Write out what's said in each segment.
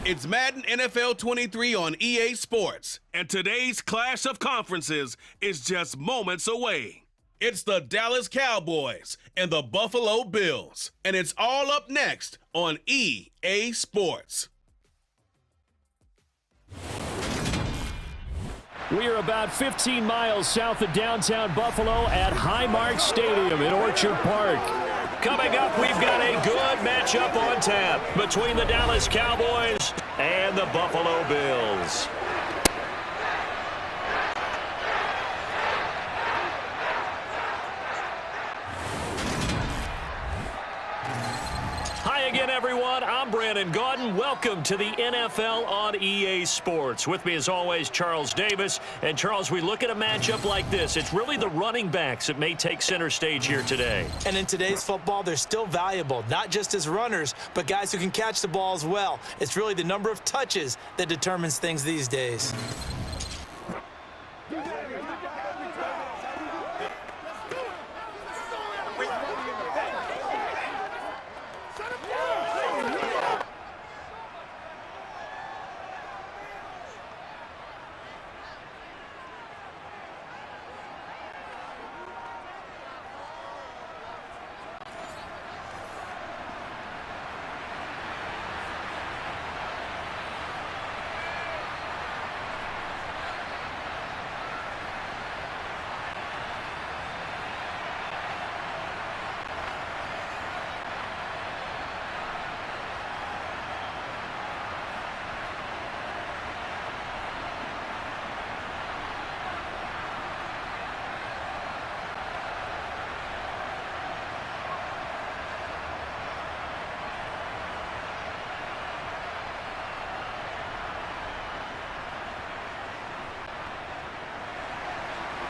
It's Madden NFL 23 on EA Sports, and today's clash of conferences is just moments away. It's the Dallas Cowboys and the Buffalo Bills, and it's all up next on EA Sports. We are about 15 miles south of downtown Buffalo at Highmark Stadium in Orchard Park. Coming up, we've got a good matchup on tap between the Dallas Cowboys and the Buffalo Bills. Hi again, everyone. I'm Brandon Gaudin. Welcome to the NFL on EA Sports. With me, as always, Charles Davis. And, Charles, we look at a matchup like this. It's really the running backs that may take center stage here today. And in today's football, they're still valuable, not just as runners, but guys who can catch the ball as well. It's really the number of touches that determines things these days.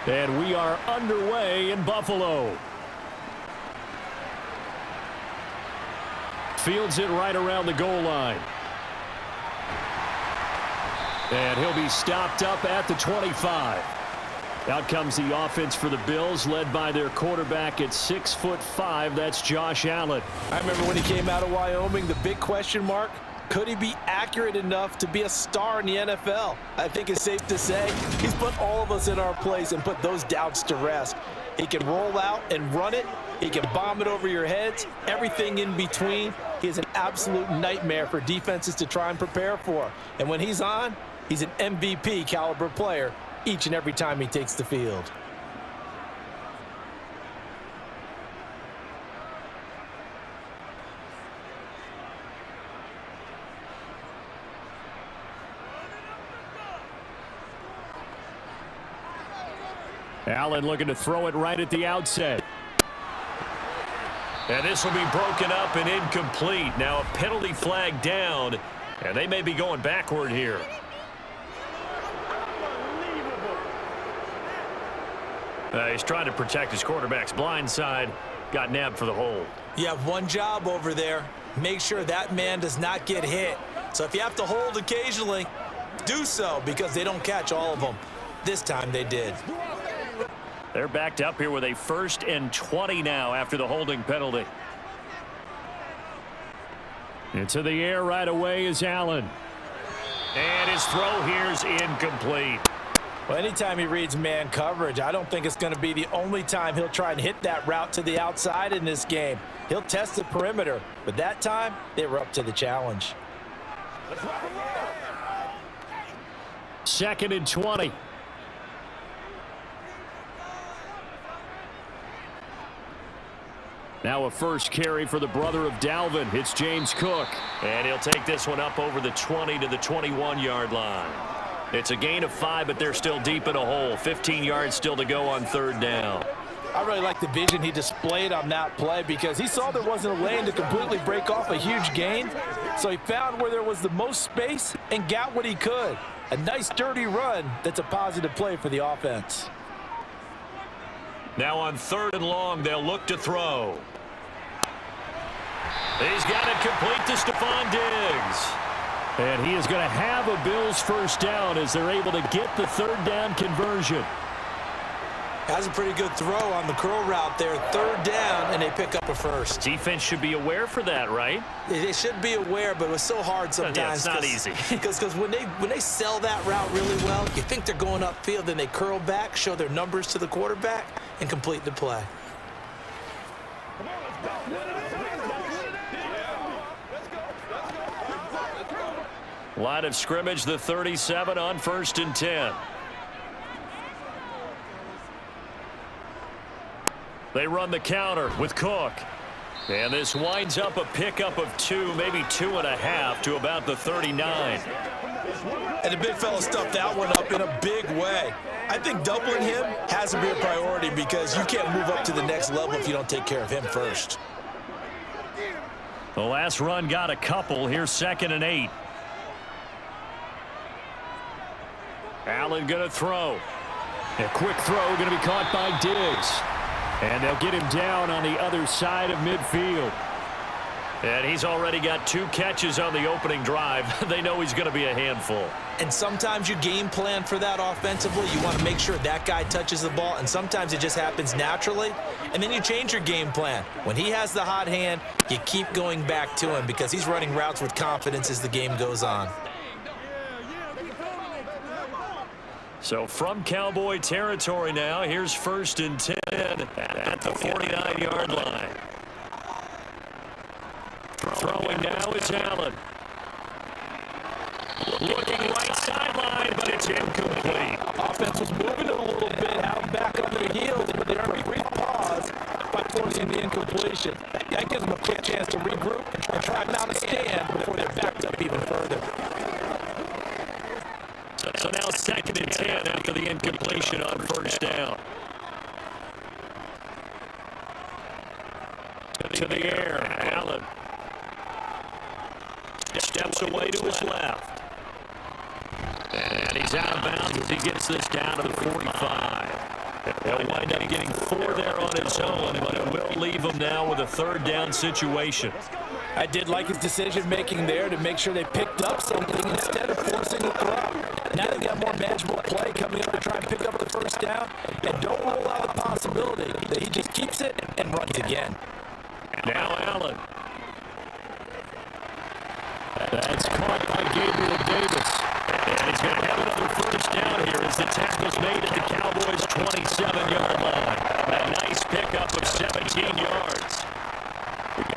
And we are underway in Buffalo. Fields it right around the goal line. And he'll be stopped up at the 25. Out comes the offense for the Bills, led by their quarterback at 6'5". That's Josh Allen. I remember when he came out of Wyoming, the big question mark, could he be accurate enough to be a star in the NFL? I think it's safe to say he's put all of us in our place and put those doubts to rest. He can roll out and run it. He can bomb it over your heads. Everything in between. He is an absolute nightmare for defenses to try and prepare for. And when he's on, he's an MVP caliber player each and every time he takes the field. Allen looking to throw it right at the outset. And this will be broken up and incomplete. Now a penalty flag down, and they may be going backward here. He's trying to protect his quarterback's blind side. Got nabbed for the hold. You have one job over there. Make sure that man does not get hit. So if you have to hold occasionally, do so, because they don't catch all of them. This time they did. They're backed up here with a 1st and 20 now after the holding penalty. Into the air right away is Allen. And his throw here is incomplete. Well, anytime he reads man coverage, I don't think it's going to be the only time he'll try and hit that route to the outside in this game. He'll test the perimeter, but that time they were up to the challenge. 2nd and 20. Now a first carry for the brother of Dalvin. It's James Cook. And he'll take this one up over the 20 to the 21-yard line. It's a gain of 5, but they're still deep in a hole. 15 yards still to go on 3rd down. I really like the vision he displayed on that play, because he saw there wasn't a lane to completely break off a huge gain. So he found where there was the most space and got what he could. A nice dirty run that's a positive play for the offense. Now on 3rd and long, they'll look to throw. He's got it complete to Stephon Diggs. And he is going to have a Bills first down as they're able to get the 3rd down conversion. Has a pretty good throw on the curl route there. Third down, and they pick up a first. Defense should be aware for that, right? They should be aware, but it was so hard sometimes. Yeah, it's not easy. Because when they sell that route really well, you think they're going upfield, then they curl back, show their numbers to the quarterback, and complete the play. Line of scrimmage, the 37 on 1st and 10. They run the counter with Cook. And this winds up a pickup of 2, maybe 2.5 to about the 39. And the big fella stuffed that one up in a big way. I think doubling him has to be a priority because you can't move up to the next level if you don't take care of him first. The last run got a couple. Here's 2nd and 8. Allen going to throw. A quick throw going to be caught by Diggs. And they'll get him down on the other side of midfield. And he's already got 2 catches on the opening drive. They know he's going to be a handful. And sometimes you game plan for that offensively. You want to make sure that guy touches the ball, and sometimes it just happens naturally. And then you change your game plan. When he has the hot hand, you keep going back to him because he's running routes with confidence as the game goes on. So from Cowboy territory now, here's 1st and 10 at the 49-yard line. Throwing now is Allen. Looking right sideline, but it's incomplete. Offense was moving it a little bit out back on their heels, but they earned a brief pause by forcing the incompletion. That gives them a quick chance to regroup and try not to stand before they're backed up even further. So now 2nd and 10 after the incompletion on 1st down. To the air, Allen. Steps away to his left. And he's out of bounds as he gets this down to the 45. He'll wind up getting 4 there on his own, but it will leave him now with a 3rd down situation. I did like his decision-making there to make sure they picked up something instead of forcing a throw. Now they got more manageable play coming up to try and pick up the 1st down, and don't rule out the possibility that he just keeps it and runs again. Now Allen. That's caught by Gabriel Davis. And he's going to have another 1st down here as the tackle's made at the Cowboys' 27-yard line. A nice pickup of 17 yards.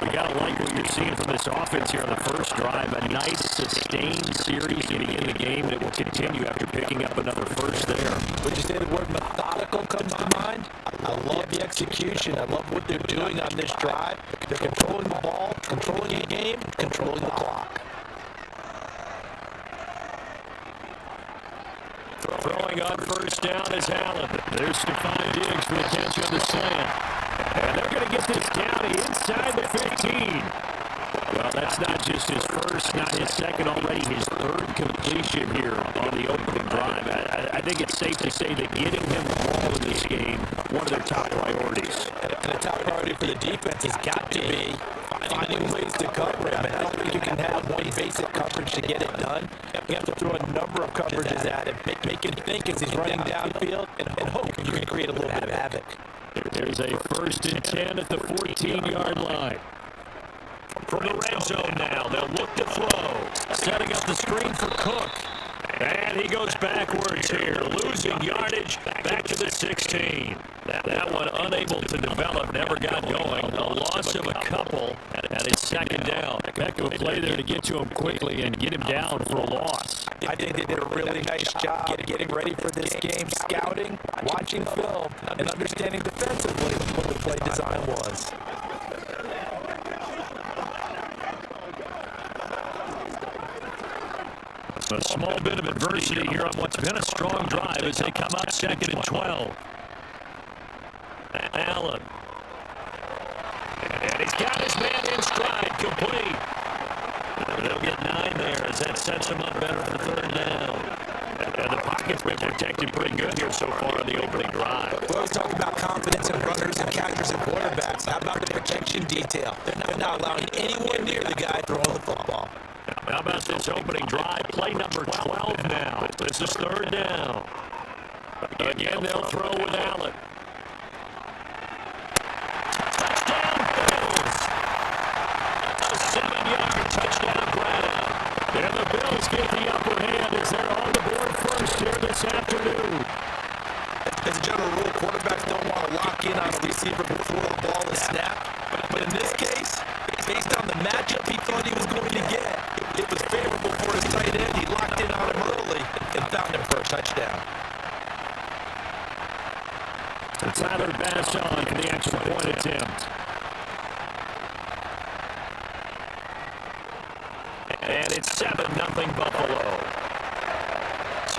We got to like what you're seeing from this offense here on the 1st drive. A nice sustained series to begin the game that will continue after picking up another 1st there. Would you say the word methodical comes to mind? I love the execution. I love what they're doing on this drive. They're controlling the ball, controlling the game, controlling the clock. Throwing on 1st down is Allen. There's Stephon Diggs for the catch on the slant. And they're going to get this down inside the 15. Well, that's not just his 1st, not his 2nd, already his 3rd completion here on the opening drive. I think it's safe to say that getting him the ball in this game, one of their top priorities. And the top priority for the defense has got to be finding ways to cover him. And I don't think you can have one basic coverage to get it done. You have to throw a number of coverages at him, make him think as he's running downfield, and hope you can create a little bit of havoc. There's a 1st and 10 at the 14-yard line. From the red zone now, they'll look to throw. Setting up the screen for Cook. And he goes backwards here, losing yardage back to the 16. That one unable to develop, never got going. A loss of a couple, and it's 2nd down. Back to a play there to get to him quickly and get him down for a loss. I think they did a really nice job getting ready for this game, scouting, watching film, and understanding defensively what the play design was. A small bit of adversity here on what's been a strong drive as they come up 2nd and 12. Allen. And he's got his man in stride, complete. They'll get 9 there as that sets him up better for 3rd down. And the pocket's been protected pretty good here so far on the opening drive. We always talk about confidence in runners and catchers and quarterbacks. How about the protection detail? They're not allowing anyone near the guy throwing the football. How about this opening drive? Play number 12 now. This is 3rd down. Again, they'll throw with Allen. And the Bills get the upper hand as they're on the board first here this afternoon. As a general rule, quarterbacks don't want to lock in on a receiver before the ball is snapped. But in this case, based on the matchup he thought he was going to get, it was favorable for his tight end. He locked in on him early and found him for a touchdown. So Tyler Bashaw for the extra point attempt. And it's 7-0 Buffalo.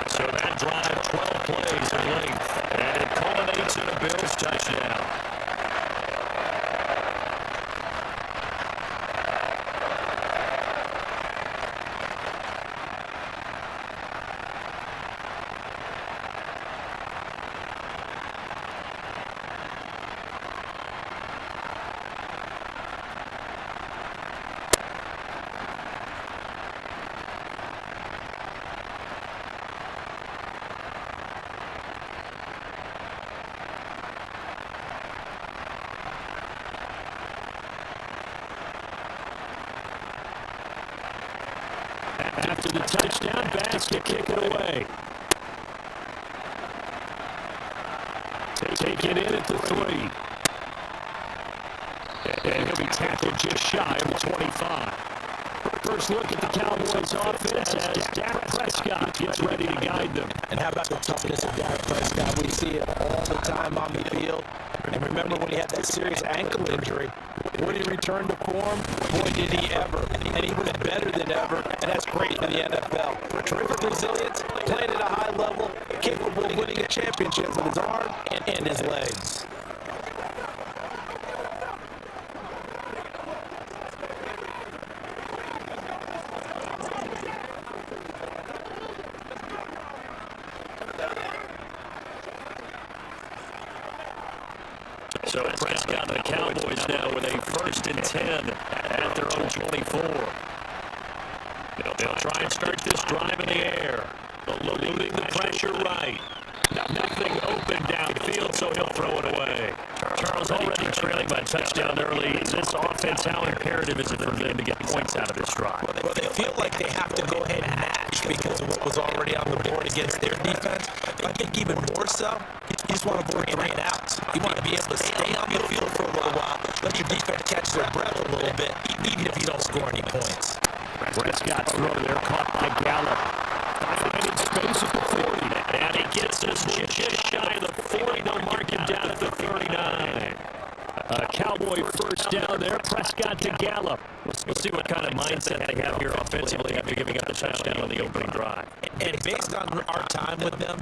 So that drive, 12 plays in length, and it culminates in a Bills touchdown. After the touchdown, Bass to kick it away. Take it in at the 3. And he'll be tackled just shy of 25. First look at the Cowboys offense as Dak Prescott gets ready to guide them. And how about the toughness of Dak Prescott? We see it all the time on the field. And remember when he had that serious ankle injury, would he return to form? Boy, did he ever. And he was better than ever. And that's great for the NFL. Terrific resilience, playing at a high level, capable of winning a championship with his arm and his legs. So Prescott and the Cowboys now with a 1st and 10 at their own 24. They'll try and start this drive in the air. Eluding the pressure right. Nothing open downfield, so he'll throw it away. Charles already trailing by touchdown early. Is this offense, how imperative is it for them to get points out of this drive? Well, they feel like they have to go ahead and match because of what was already on the board against their defense. I think even more so, you just want to avoid 3 and outs. You want to be able to stay on the field for a little while, let your defense catch their breath a little bit, even if you don't score any points. Prescott's throw there caught by Gallup. Finding space at the 40. And he gets us just shy of the 40. They'll mark him down at the 39. Cowboy first down there. Prescott to Gallup. We'll see what kind of mindset they have here offensively after giving up the touchdown on the opening drive. And based on our time with them,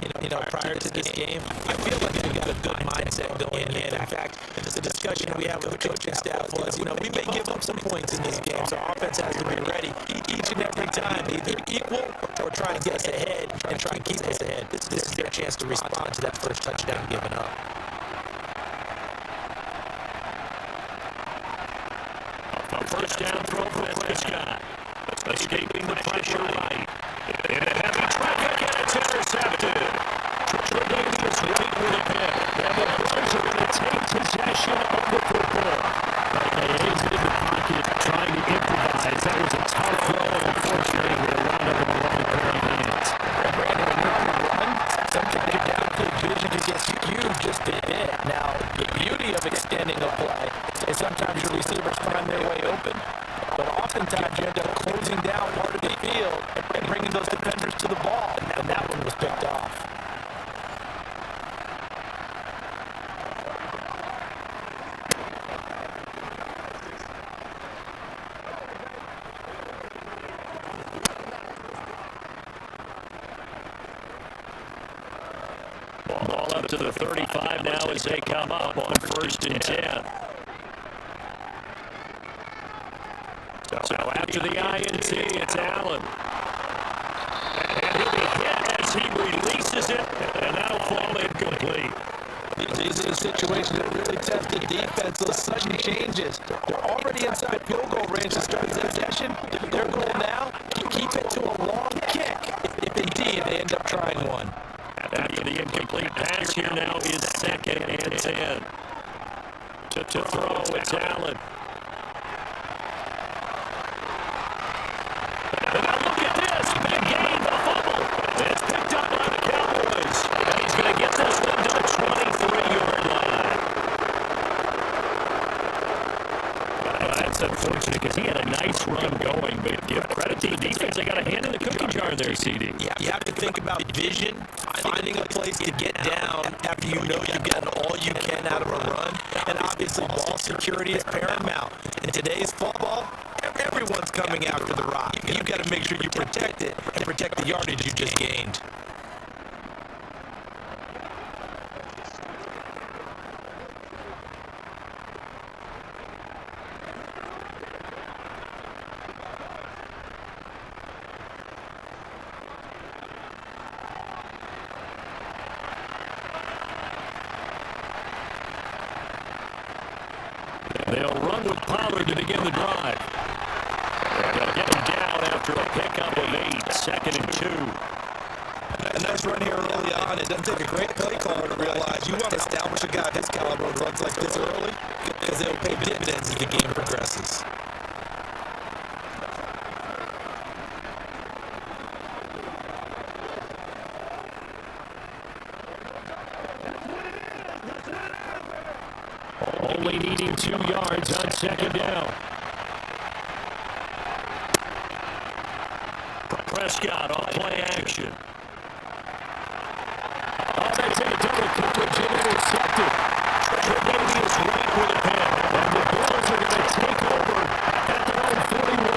prior to this game, I feel like they've got a good mindset going in. In fact, the discussion we had with the coaching staff was, we may give up some points in this game, so our offense has to be ready each and every time, either equal or try and get us ahead and try and keep us ahead. This is their chance to respond to that first touchdown given up. First down throw for Prescott. Escaping the pressure right. In a heavy traffic, and it's intercepted. Tre'Davious White with a pick. And the Bills are going to take possession of the football. They aimed it in the pocket, trying to improvise. That was a tough throw, and unfortunately, we're wound up in the wrong pair of hands. Brandon, when you're on the run, sometimes your downfield vision can get skewed just a bit. Now, the beauty of extending a play is sometimes your receivers find their way open, but oftentimes you end up closing down part of the field and bringing those defenders to the ball, and that one was picked off. Ball up to the 35 now as they come up on 1st and 10. So after the INT, it's Allen. And he'll be hit as he releases it, and that'll fall incomplete. These are the situations that really test the defense, those sudden changes. They're already inside field goal range to start the possession. Their goal now, keep it to a long kick, if indeed they end up trying one. After the incomplete pass here now is 2nd and 10. To throw, it's Allen. And now look at unfortunate because he had a nice run going, but give credit to the defense. They got a hand in the cookie jar there, CD. Yeah, you have to think about vision, finding a place to get down after you know you've gotten all you can out of a run, and obviously ball security is paramount. In today's football, everyone's coming after the rock. You've got to make sure you protect it and protect the yardage you just gained. They'll run with Pollard to begin the drive. They'll get him down after a pickup of 8, 2nd and 2. A nice run here early on. It doesn't take a great play caller to realize you want to establish a guy of his caliber with runs like this early because they'll pay dividends as the game progresses. Only needing 2 yards on 2nd down. Prescott on play action. Oh, they take a double coverage and intercepted. Trubisky is right with a pin. And the Bills are going to take over at their own 41.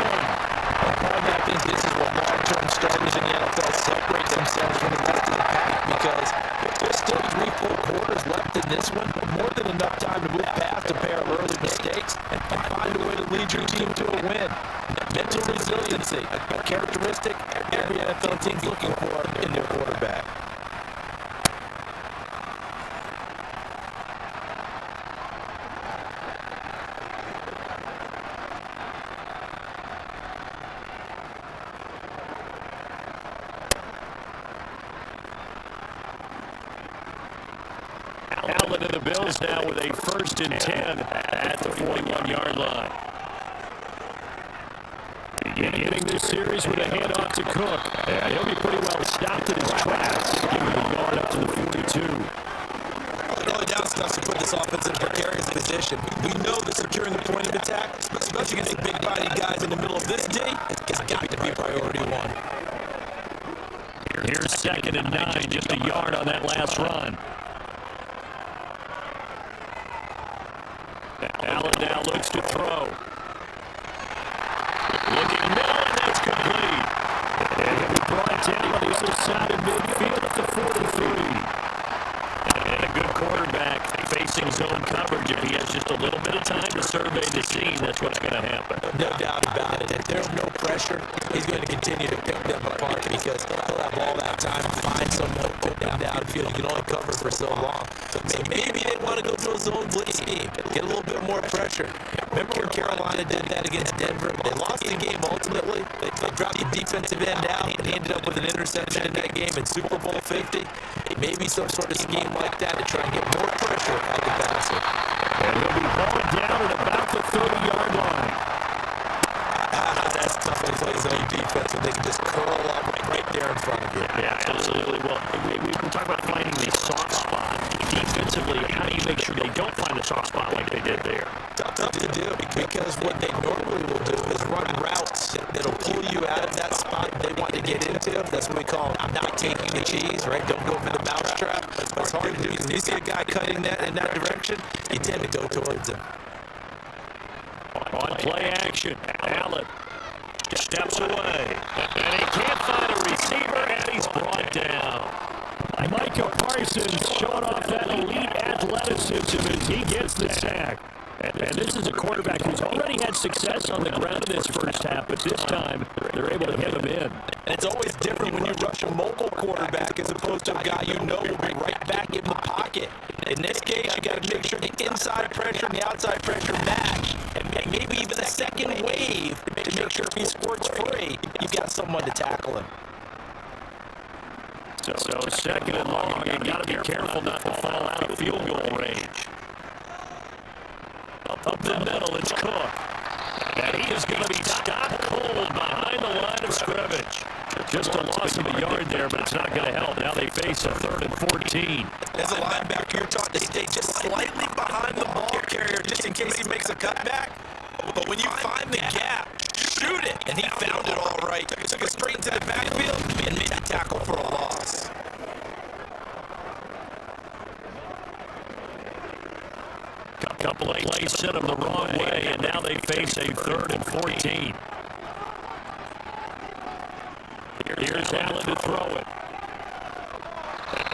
I think this is what long-term starters in the NFL separate themselves from the rest of the pack because there's still 3 full quarters left in this one. More than enough time to move past a pair of early mistakes and find a way to lead your team to a win. Mental resiliency, a characteristic every NFL team's looking for in their quarterback. Allen and the Bills now with a 1st and 10 at the 41-yard line. Beginning this series with a handoff to Cook. And he'll be pretty well stopped in his tracks, giving him a yard up to the 42. It only down stuff to put this offense in a precarious position. We know that securing the point of attack, especially against the big-bodied guys in the middle of this day, it's got to be priority 1. Here's 2nd and 9, just a yard on that last run. Allen now looks to throw. Looking middle, and that's complete. And he'll be brought down on the other side of midfield at the 43. And a good quarterback facing zone coverage. If he has just a little bit of time to survey the scene, that's what's going to happen. No doubt about it. If there's no pressure, he's going to continue to pick them apart because he'll have all that time to find someone, put them downfield. You can only cover for so long. So maybe they want to go to a zone blitz scheme, get a little bit more pressure. Remember when Carolina did that against Denver? They lost the game ultimately. They dropped the defensive end out, and he ended up with an interception in that game in Super Bowl 50. Maybe some sort of scheme like that to try and get more pressure at the passer. And he'll be hauled down at about the 30-yard line. That's tough to play zone defense when they can just curl up right there in front of you. Yeah, absolutely. Well, we talk about finding the soft spot. Defensively, how do you make sure they don't find the soft spot like they did there? Tough to do because what they normally will do is run routes that'll pull you out of that spot they want to get into. That's what we call not taking the cheese, right? Don't go for the mousetrap. It's hard to do because when you see a guy cutting that in that direction, you tend to go towards him. On play action, Allen steps away, and he can't find a receiver, and he's brought down. Micah Parsons showing off that elite athleticism as he gets the sack. And this is a quarterback who's already had success on the ground in this first half, but this time they're able to hit him in. And it's always different when you rush a mobile quarterback as opposed to a guy you know will be right back in the pocket. In this case, you got to make sure the inside pressure and the outside pressure match, and maybe even a second wave to make sure if he squirts free, you've got someone to tackle him. So 2nd and long, you got to be careful not to fall out of field goal range. Up the middle, it's Cook. And he is going to be stopped cold behind the line of scrimmage. Just a loss of a yard there, but it's not going to help. Now they face a 3rd and 14. As a linebacker, you're taught to stay just slightly behind the ball carrier just in case he makes a cutback. But when you find the gap, shoot it. And he found it all right. Took it straight into the backfield and made a tackle for a loss. Couple of plays sent them the wrong way, and now they face a 3rd and 14. Here's Allen to throw it.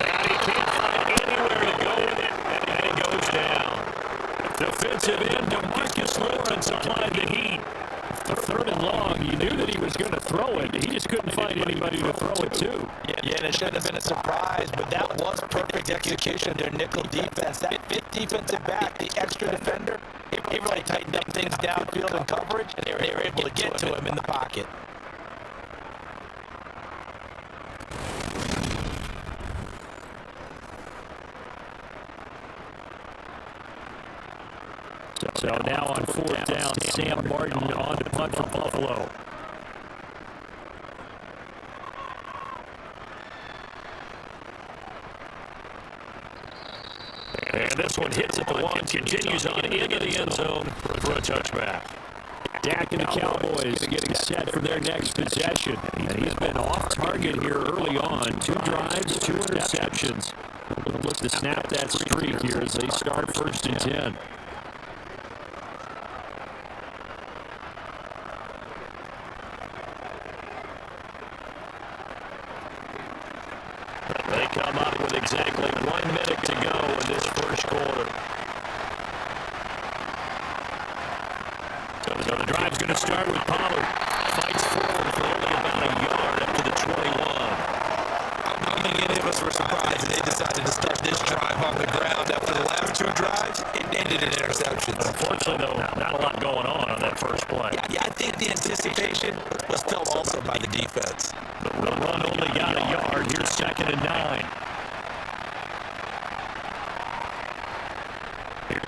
And he can't find anywhere to go with it, and it goes down. Defensive end, Demarcus Lawrence applied the heat. 3rd and long, you knew that he was going to throw it. He just couldn't find anybody to throw it to. Yeah, and it shouldn't have been a surprise, but that was perfect execution of their nickel defense. That 5th defensive back, the extra defender, he really tightened up things downfield in coverage, and they were able to get to him in the pocket. So now on 4th down, Sam Martin on to punt for Buffalo. And this one hits at the 1, continues on into the end zone for a touchback. Dak and the Cowboys getting set for their next possession. And he's been off target here early on. 2 drives, 2 interceptions. Look to snap that streak here as they start 1st and 10. They come up with exactly 1 minute to go in this 1st quarter. So the drive's going to start with Pollard. Fights forward for only about a yard up to the 21. I don't think any of us were surprised that they decided to start this drive on the ground after the last 2 drives. It ended in interceptions. Unfortunately, though, not a lot going on that first play. Yeah, I think the anticipation was felt also by the defense. The run only got a yard. Here's 2nd and 9.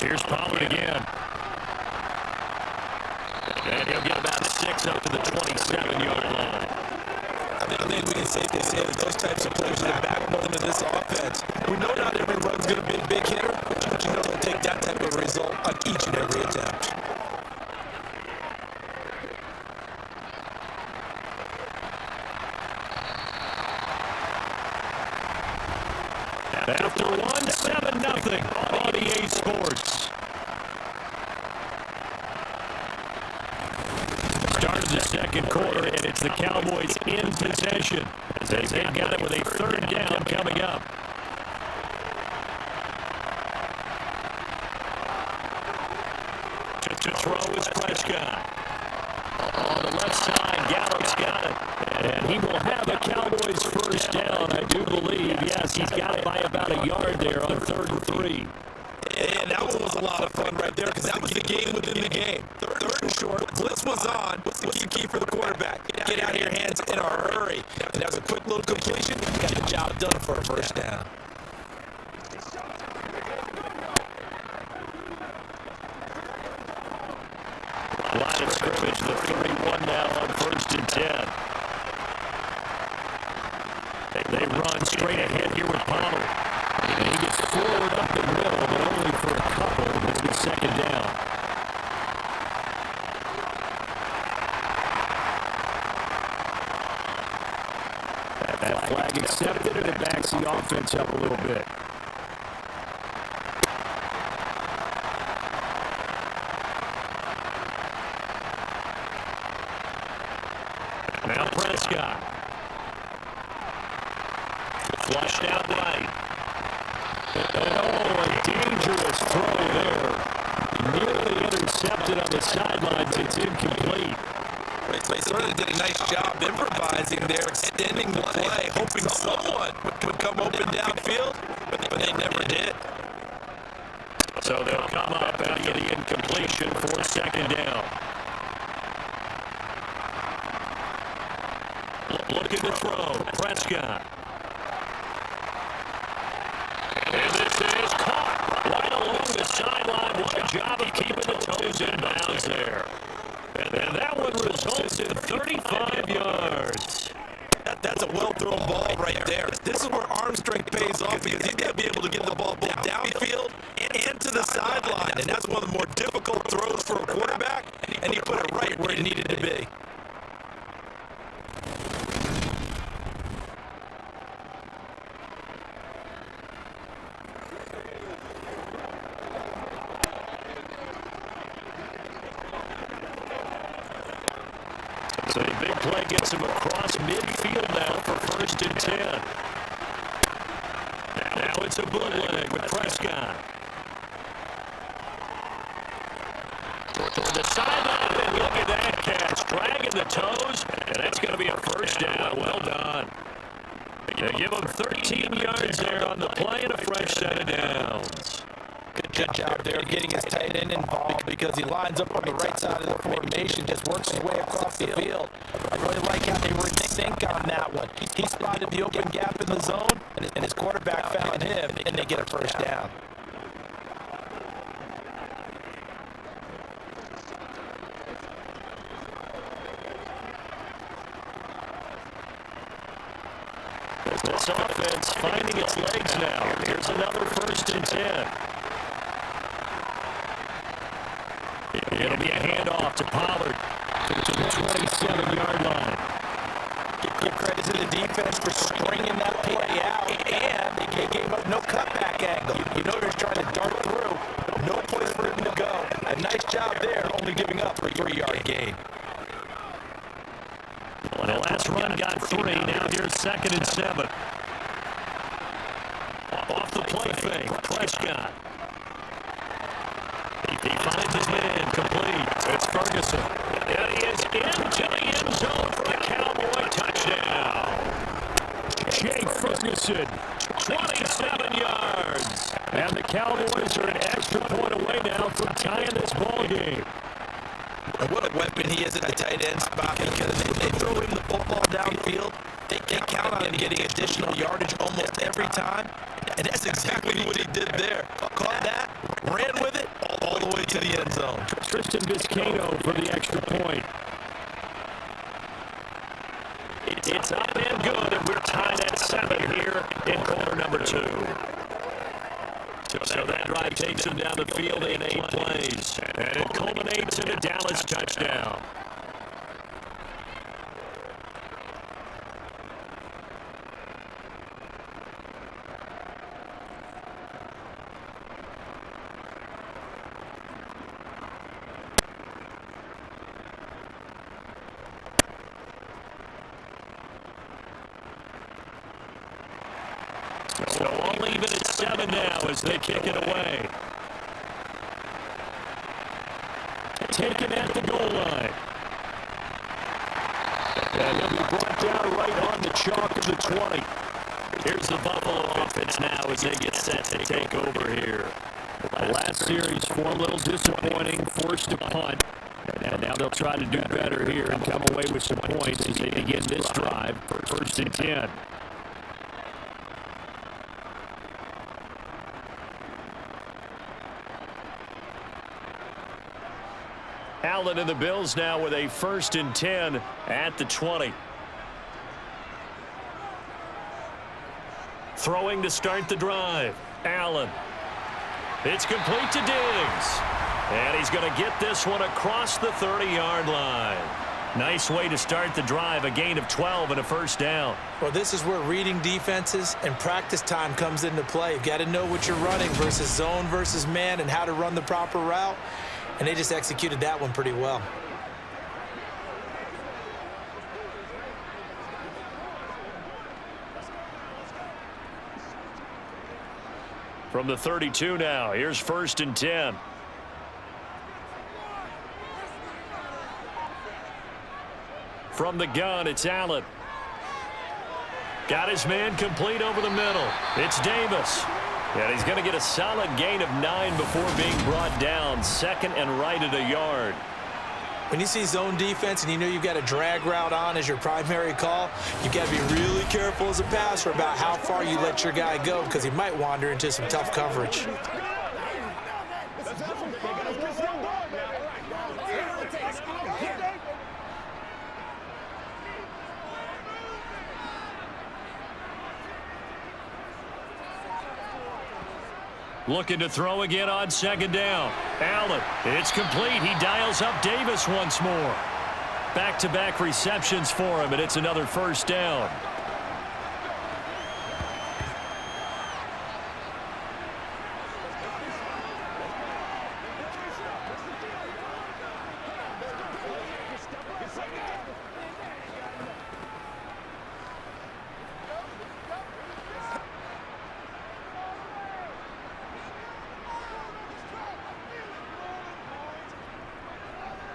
Here's Pollard again. And he'll get about 6 up to the 27-yard line. I think we can safely say that those types of plays are the backbone of this offense. We know not every run's going to be a big hitter, but you know they'll take that type of result on each and every attempt. After 1-7-0 on EA Sports. Start of the 2nd quarter, and it's the Cowboys in possession. As they've got it with a 3rd down coming up. To throw is Prescott. On the left side, Gallup's got it. And he will have a Cowboys 1st down, I do believe. Yes, he's got it by about a yard there on 3rd and 3. And that one was a lot of fun right there because that was the game within the game. 3rd and short, blitz was on. What's the key for the quarterback? Get out of your hands in a hurry. And that was a quick little completion. Got the job done for a 1st down. Line of scrimmage, the 31 now on 1st and 10. They run straight ahead here with Pollard. And he gets forward up the middle, but only for a couple. It'll be 2nd down. That flag accepted, and it backs the offense up a little bit. Now Prescott. Flushed out right. Oh, a dangerous throw there. Nearly intercepted on the sidelines. It's incomplete. They certainly did a nice job improvising there, extending the play, hoping someone would come open downfield, but they never did. So they'll come up after the incompletion for 2nd down. Looking to throw. Prescott. And this is caught right along the sideline. What a job of keeping the toes in bounds there. And that one results in 35 yards. That's a well-thrown ball right there. This is where arm strength pays off because he's got to be able to get the ball both downfield and run to the sideline, and that's one of the more difficult throws for a quarterback, and he put it right where it needed to be. So a big play gets him across midfield now for 1st and 10. Now it's a bootleg with Prescott. Toward the sideline, and look at that catch. Dragging the toes, and that's going to be a 1st down. Well done. They give him 13 yards there on the play and a fresh set of downs. Good job there getting his tight end involved because he lines up on the right side of the formation, just works his way across the field. I really like how they were in sync on that one. He spotted the open gap in the zone, and his quarterback found him, and they get a 1st down. This offense finding its legs now. Here's another 1st and 10. It'll be a handoff to Pollard to the 27-yard line. Give credit to the defense for stringing that play out, and they gave up no cutback angle. You know they're trying to dart through. No place for him to go. A nice job there, only giving up a 3-yard gain. Well, the last run got 3. Now here's 2nd and 7. Off the play fake, Prescott. He finds his man complete. It's Ferguson. And he is into the end zone for a Cowboy touchdown. Jay Ferguson, 27 yards. And the Cowboys are an extra point away now from tying this ball game. And what a weapon he is at the tight end spot, because they throw him the football downfield. They can count on him getting additional yardage almost every time. And that's exactly what he did there. Caught that, ran with it, all the way to the end zone. Tristan Vizcaino for the extra point. It's up and good, and we're tied at 7 here in quarter number 2. So that drive takes him down the field in 8 plays, and it culminates in a Dallas touchdown. So only even at 7 now as they kick it away. Taken at the goal line. And he'll be brought down right on the chalk of the 20. Here's the Buffalo offense now as they get set to take over here. The last series, 4 a little disappointing, forced to punt. And now they'll try to do better here and come away with some points as they begin this drive for 1st and 10. Allen and the Bills now with a 1st and 10 at the 20. Throwing to start the drive. Allen. It's complete to Diggs. And he's going to get this one across the 30-yard line. Nice way to start the drive, a gain of 12 and a 1st down. Well, this is where reading defenses and practice time comes into play. You've got to know what you're running versus zone versus man and how to run the proper route. And they just executed that one pretty well. From the 32 now, here's 1st and 10. From the gun, it's Allen. Got his man complete over the middle. It's Davis. And he's going to get a solid gain of 9 before being brought down. 2nd and right at a yard. When you see zone defense and you know you've got a drag route on as your primary call, you've got to be really careful as a passer about how far you let your guy go, because he might wander into some tough coverage. Looking to throw again on second down. Allen, it's complete. He dials up Davis once more. Back-to-back receptions for him, and it's another first down.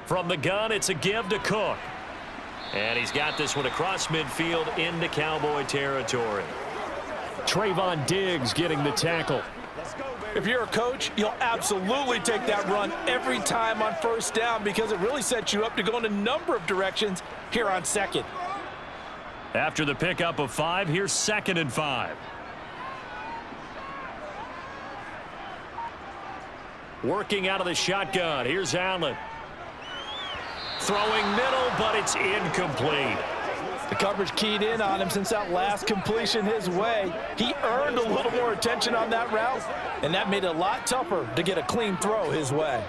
From the gun, it's a give to Cook. And he's got this one across midfield into Cowboy territory. Trayvon Diggs getting the tackle. If you're a coach, you'll absolutely take that run every time on first down because it really sets you up to go in a number of directions here on second. After the pickup of 5, here's 2nd and 5. Working out of the shotgun. Here's Allen. Throwing middle, but it's incomplete. The coverage keyed in on him since that last completion his way. He earned a little more attention on that route, and that made it a lot tougher to get a clean throw his way.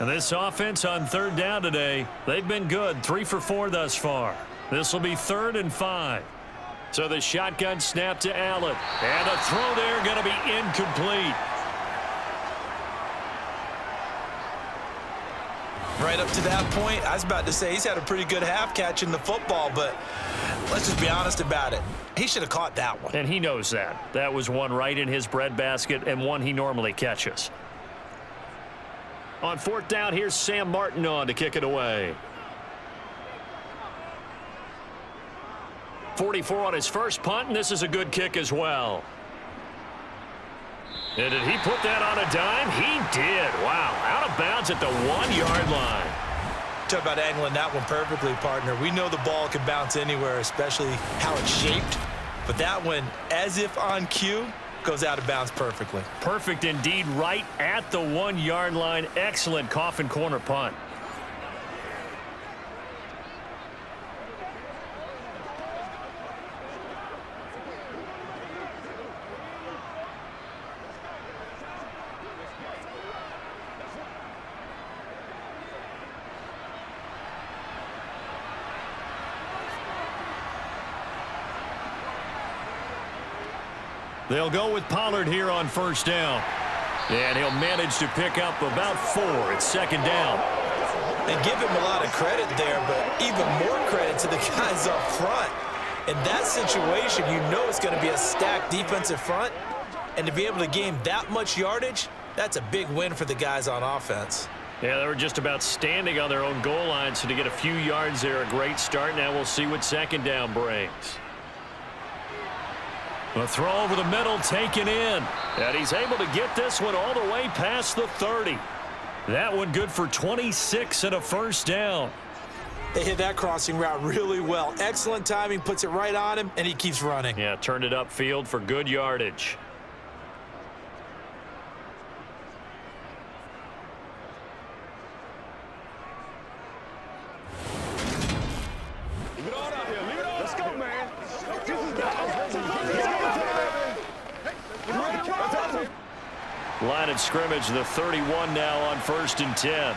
And this offense on 3rd down today, they've been good. 3 for 4 thus far. This will be 3rd and 5. So the shotgun snap to Allen. And a throw there going to be incomplete. Right up to that point, I was about to say he's had a pretty good half catching the football, but let's just be honest about it. He should have caught that one. And he knows that. That was one right in his breadbasket and one he normally catches. On 4th down, here's Sam Martin on to kick it away. 44 on his first punt, and this is a good kick as well. And did he put that on a dime? He did. Wow. Out of bounds at the 1-yard line. Talk about angling that one perfectly, partner. We know the ball can bounce anywhere, especially how it's shaped. But that one, as if on cue, goes out of bounds perfectly. Perfect indeed, right at the 1-yard line. Excellent coffin corner punt. They'll go with Pollard here on 1st down. And he'll manage to pick up about 4. It's 2nd down. And give him a lot of credit there, but even more credit to the guys up front. In that situation, you know it's going to be a stacked defensive front. And to be able to gain that much yardage, that's a big win for the guys on offense. Yeah, they were just about standing on their own goal line, so to get a few yards there, a great start. Now we'll see what 2nd down brings. A throw over the middle, taken in. And he's able to get this one all the way past the 30. That one good for 26 and a 1st down. They hit that crossing route really well. Excellent timing, puts it right on him, and he keeps running. Yeah, turned it upfield for good yardage. Let's go, man. Line of scrimmage, the 31 now on 1st and 10.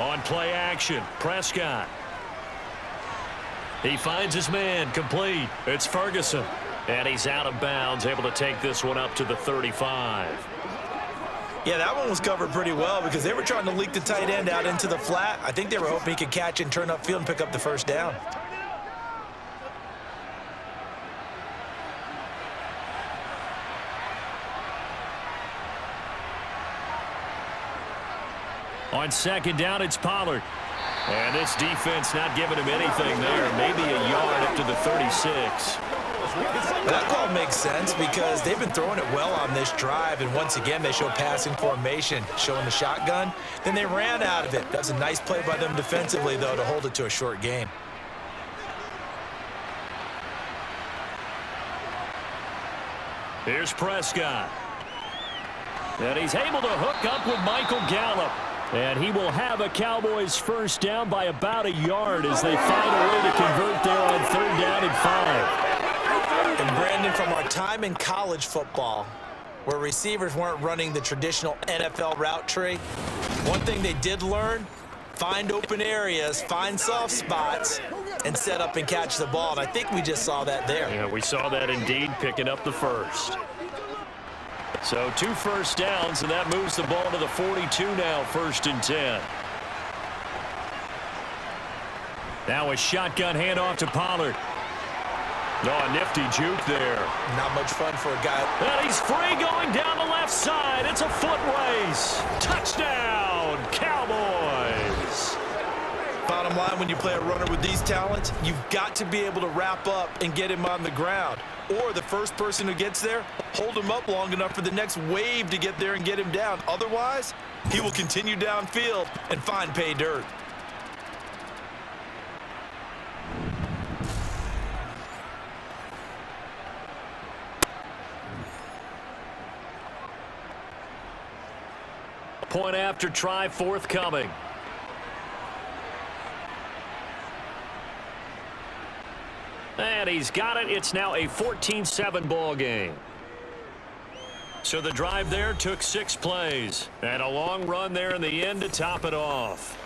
On play action, Prescott. He finds his man, complete. It's Ferguson. And he's out of bounds, able to take this one up to the 35. Yeah, that one was covered pretty well because they were trying to leak the tight end out into the flat. I think they were hoping he could catch and turn upfield and pick up the 1st down. On 2nd down, it's Pollard. And this defense not giving him anything there. Maybe a yard up to the 36. That call makes sense because they've been throwing it well on this drive, and once again they show passing formation, showing the shotgun. Then they ran out of it. That was a nice play by them defensively, though, to hold it to a short game. Here's Prescott. And he's able to hook up with Michael Gallup. And he will have a Cowboys first down by about a yard as they find a way to convert there on 3rd down and 5. And Brandon, from our time in college football, where receivers weren't running the traditional NFL route tree, one thing they did learn, find open areas, find soft spots, and set up and catch the ball. And I think we just saw that there. Yeah, we saw that indeed, picking up the first. So 2 first downs, and that moves the ball to the 42 now, 1st and 10. Now a shotgun handoff to Pollard. Oh, a nifty juke there. Not much fun for a guy. And he's free going down the left side. It's a foot race. Touchdown, Cowboys. Bottom line, when you play a runner with these talents, you've got to be able to wrap up and get him on the ground. Or the first person who gets there, hold him up long enough for the next wave to get there and get him down. Otherwise, he will continue downfield and find pay dirt. Point after try forthcoming. And he's got it. It's now a 14-7 ball game. So the drive there took 6 plays. And a long run there in the end to top it off.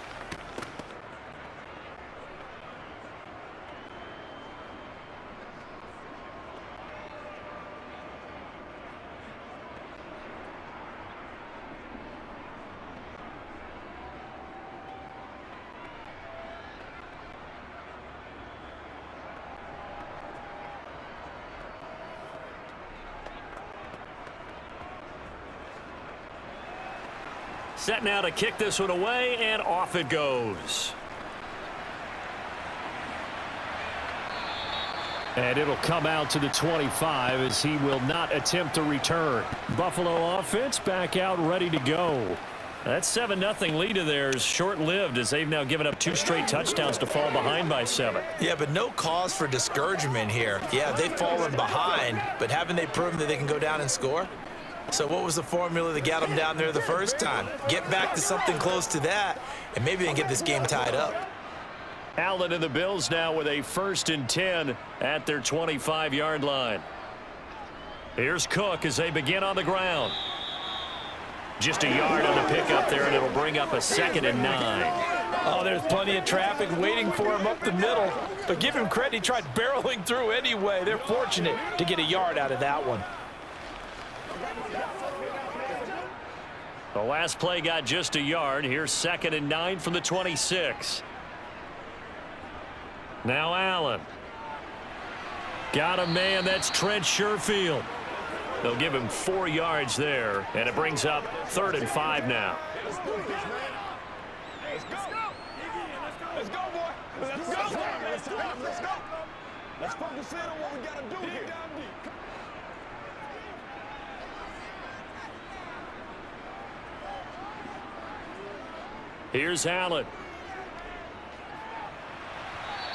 Set now to kick this one away, and off it goes. And it'll come out to the 25 as he will not attempt to return. Buffalo offense back out ready to go. That 7-0 lead of theirs short-lived as they've now given up 2 straight touchdowns to fall behind by 7. Yeah, but no cause for discouragement here. Yeah, they've fallen behind, but haven't they proven that they can go down and score? So what was the formula that got them down there the first time? Get back to something close to that, and maybe they can get this game tied up. Allen and the Bills now with a 1st and 10 at their 25-yard line. Here's Cook as they begin on the ground. Just a yard on the pickup there, and it'll bring up a 2nd and 9. Oh, there's plenty of traffic waiting for him up the middle. But give him credit, he tried barreling through anyway. They're fortunate to get a yard out of that one. The last play got just a yard. Here's 2nd and 9 from the 26. Now Allen. Got a man. That's Trent Sherfield. They'll give him 4 yards there, and it brings up 3rd and 5 now. Let's go, man. Let's go. Let's go, boy. Let's go. Let's go. Let's focus in on what we got to do here. Here's Allen.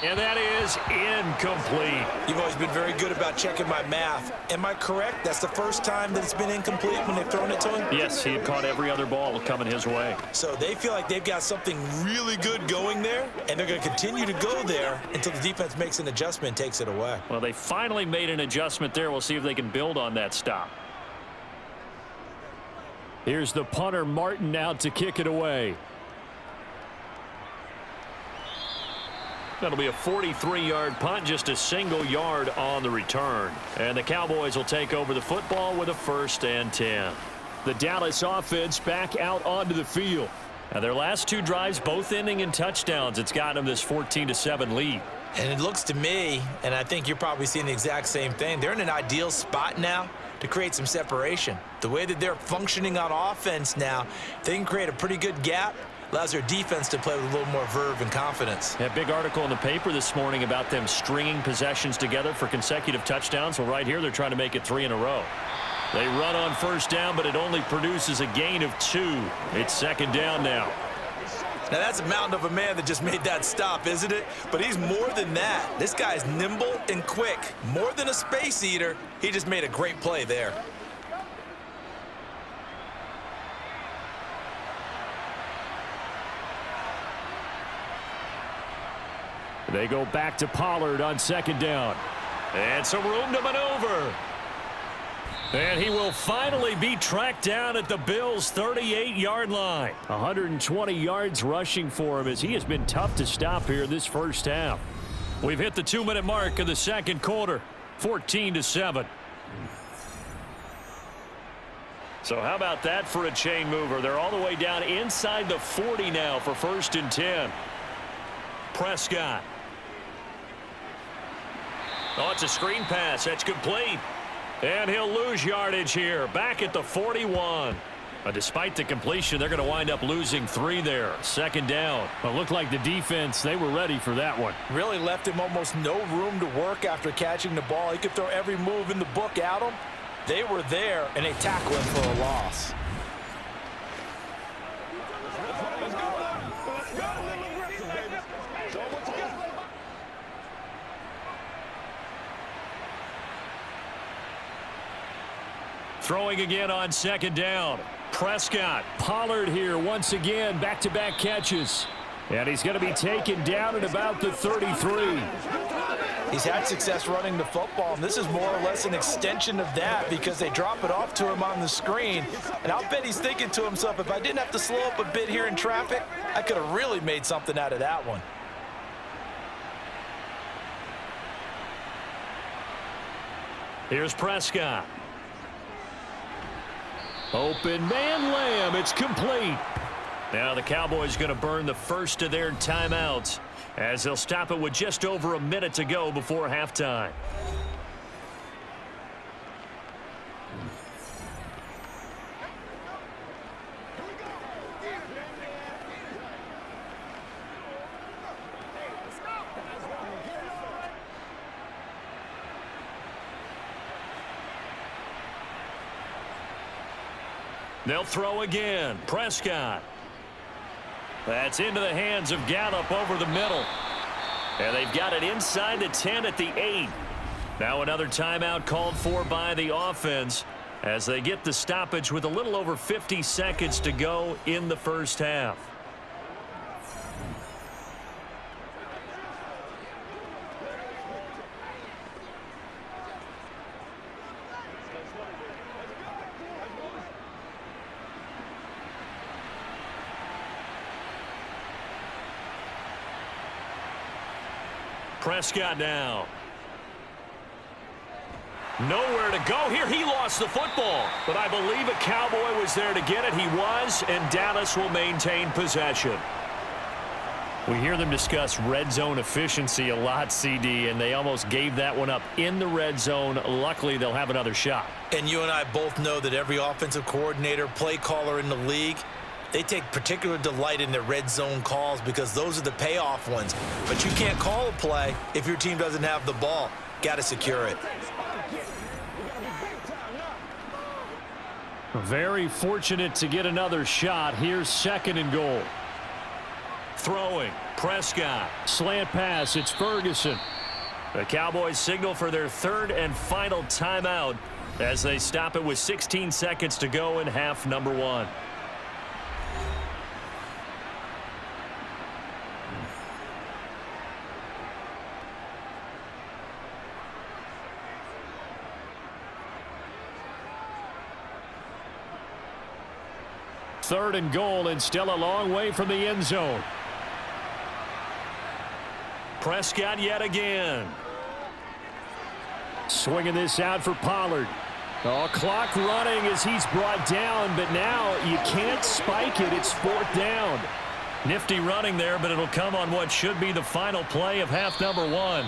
And that is incomplete. You've always been very good about checking my math. Am I correct? That's the first time that it's been incomplete when they've thrown it to him? Yes, he had caught every other ball coming his way. So they feel like they've got something really good going there, and they're going to continue to go there until the defense makes an adjustment and takes it away. Well, they finally made an adjustment there. We'll see if they can build on that stop. Here's the punter, Martin, out to kick it away. That'll be a 43-yard punt, just a single yard on the return. And the Cowboys will take over the football with a 1st and 10. The Dallas offense back out onto the field. And their last 2 drives both ending in touchdowns. It's gotten them this 14-7 lead. And it looks to me, and I think you're probably seeing the exact same thing, they're in an ideal spot now to create some separation. The way that they're functioning on offense now, they can create a pretty good gap. Allows their defense to play with a little more verve and confidence. A big article in the paper this morning about them stringing possessions together for consecutive touchdowns. Well, right here, they're trying to make it 3 in a row. They run on 1st down, but it only produces a gain of 2. It's 2nd down now. Now, that's a mountain of a man that just made that stop, isn't it? But he's more than that. This guy's nimble and quick. More than a space eater, he just made a great play there. They go back to Pollard on second down. And some room to maneuver. And he will finally be tracked down at the Bills' 38-yard line. 120 yards rushing for him as he has been tough to stop here this first half. We've hit the 2-minute mark of the second quarter, 14-7. So how about that for a chain mover? They're all the way down inside the 40 now for 1st and 10. Prescott. Oh, it's a screen pass. That's complete. And he'll lose yardage here. Back at the 41. Despite the completion, they're going to wind up losing 3 there. Second down. Well, it looked like the defense, they were ready for that one. Really left him almost no room to work after catching the ball. He could throw every move in the book at him. They were there, and they tackle him for a loss. Throwing again on second down. Prescott. Pollard here once again, back-to-back catches. And he's going to be taken down at about the 33. He's had success running the football, and this is more or less an extension of that because they drop it off to him on the screen. And I'll bet he's thinking to himself, if I didn't have to slow up a bit here in traffic, I could have really made something out of that one. Here's Prescott. Open man Lamb. It's complete. Now the Cowboys going to burn the first of their timeouts as they'll stop it with just over a minute to go before halftime. They'll throw again. Prescott. That's into the hands of Gallup over the middle. And they've got it inside the 10 at the 8. Now another timeout called for by the offense as they get the stoppage with a little over 50 seconds to go in the first half. Prescott now. Nowhere to go here. He lost the football, but I believe a Cowboy was there to get it. He was, and Dallas will maintain possession. We hear them discuss red zone efficiency a lot, CD, and they almost gave that one up in the red zone. Luckily, they'll have another shot. And you and I both know that every offensive coordinator, play caller in the league, they take particular delight in their red zone calls because those are the payoff ones. But you can't call a play if your team doesn't have the ball. Got to secure it. Very fortunate to get another shot. Here's 2nd and goal. Throwing. Prescott. Slant pass. It's Ferguson. The Cowboys signal for their 3rd and final timeout as they stop it with 16 seconds to go in half number 1. Third and goal, and still a long way from the end zone. Prescott yet again. Swinging this out for Pollard. Oh, clock running as he's brought down, but now you can't spike it. It's 4th down. Nifty running there, but it'll come on what should be the final play of half number 1.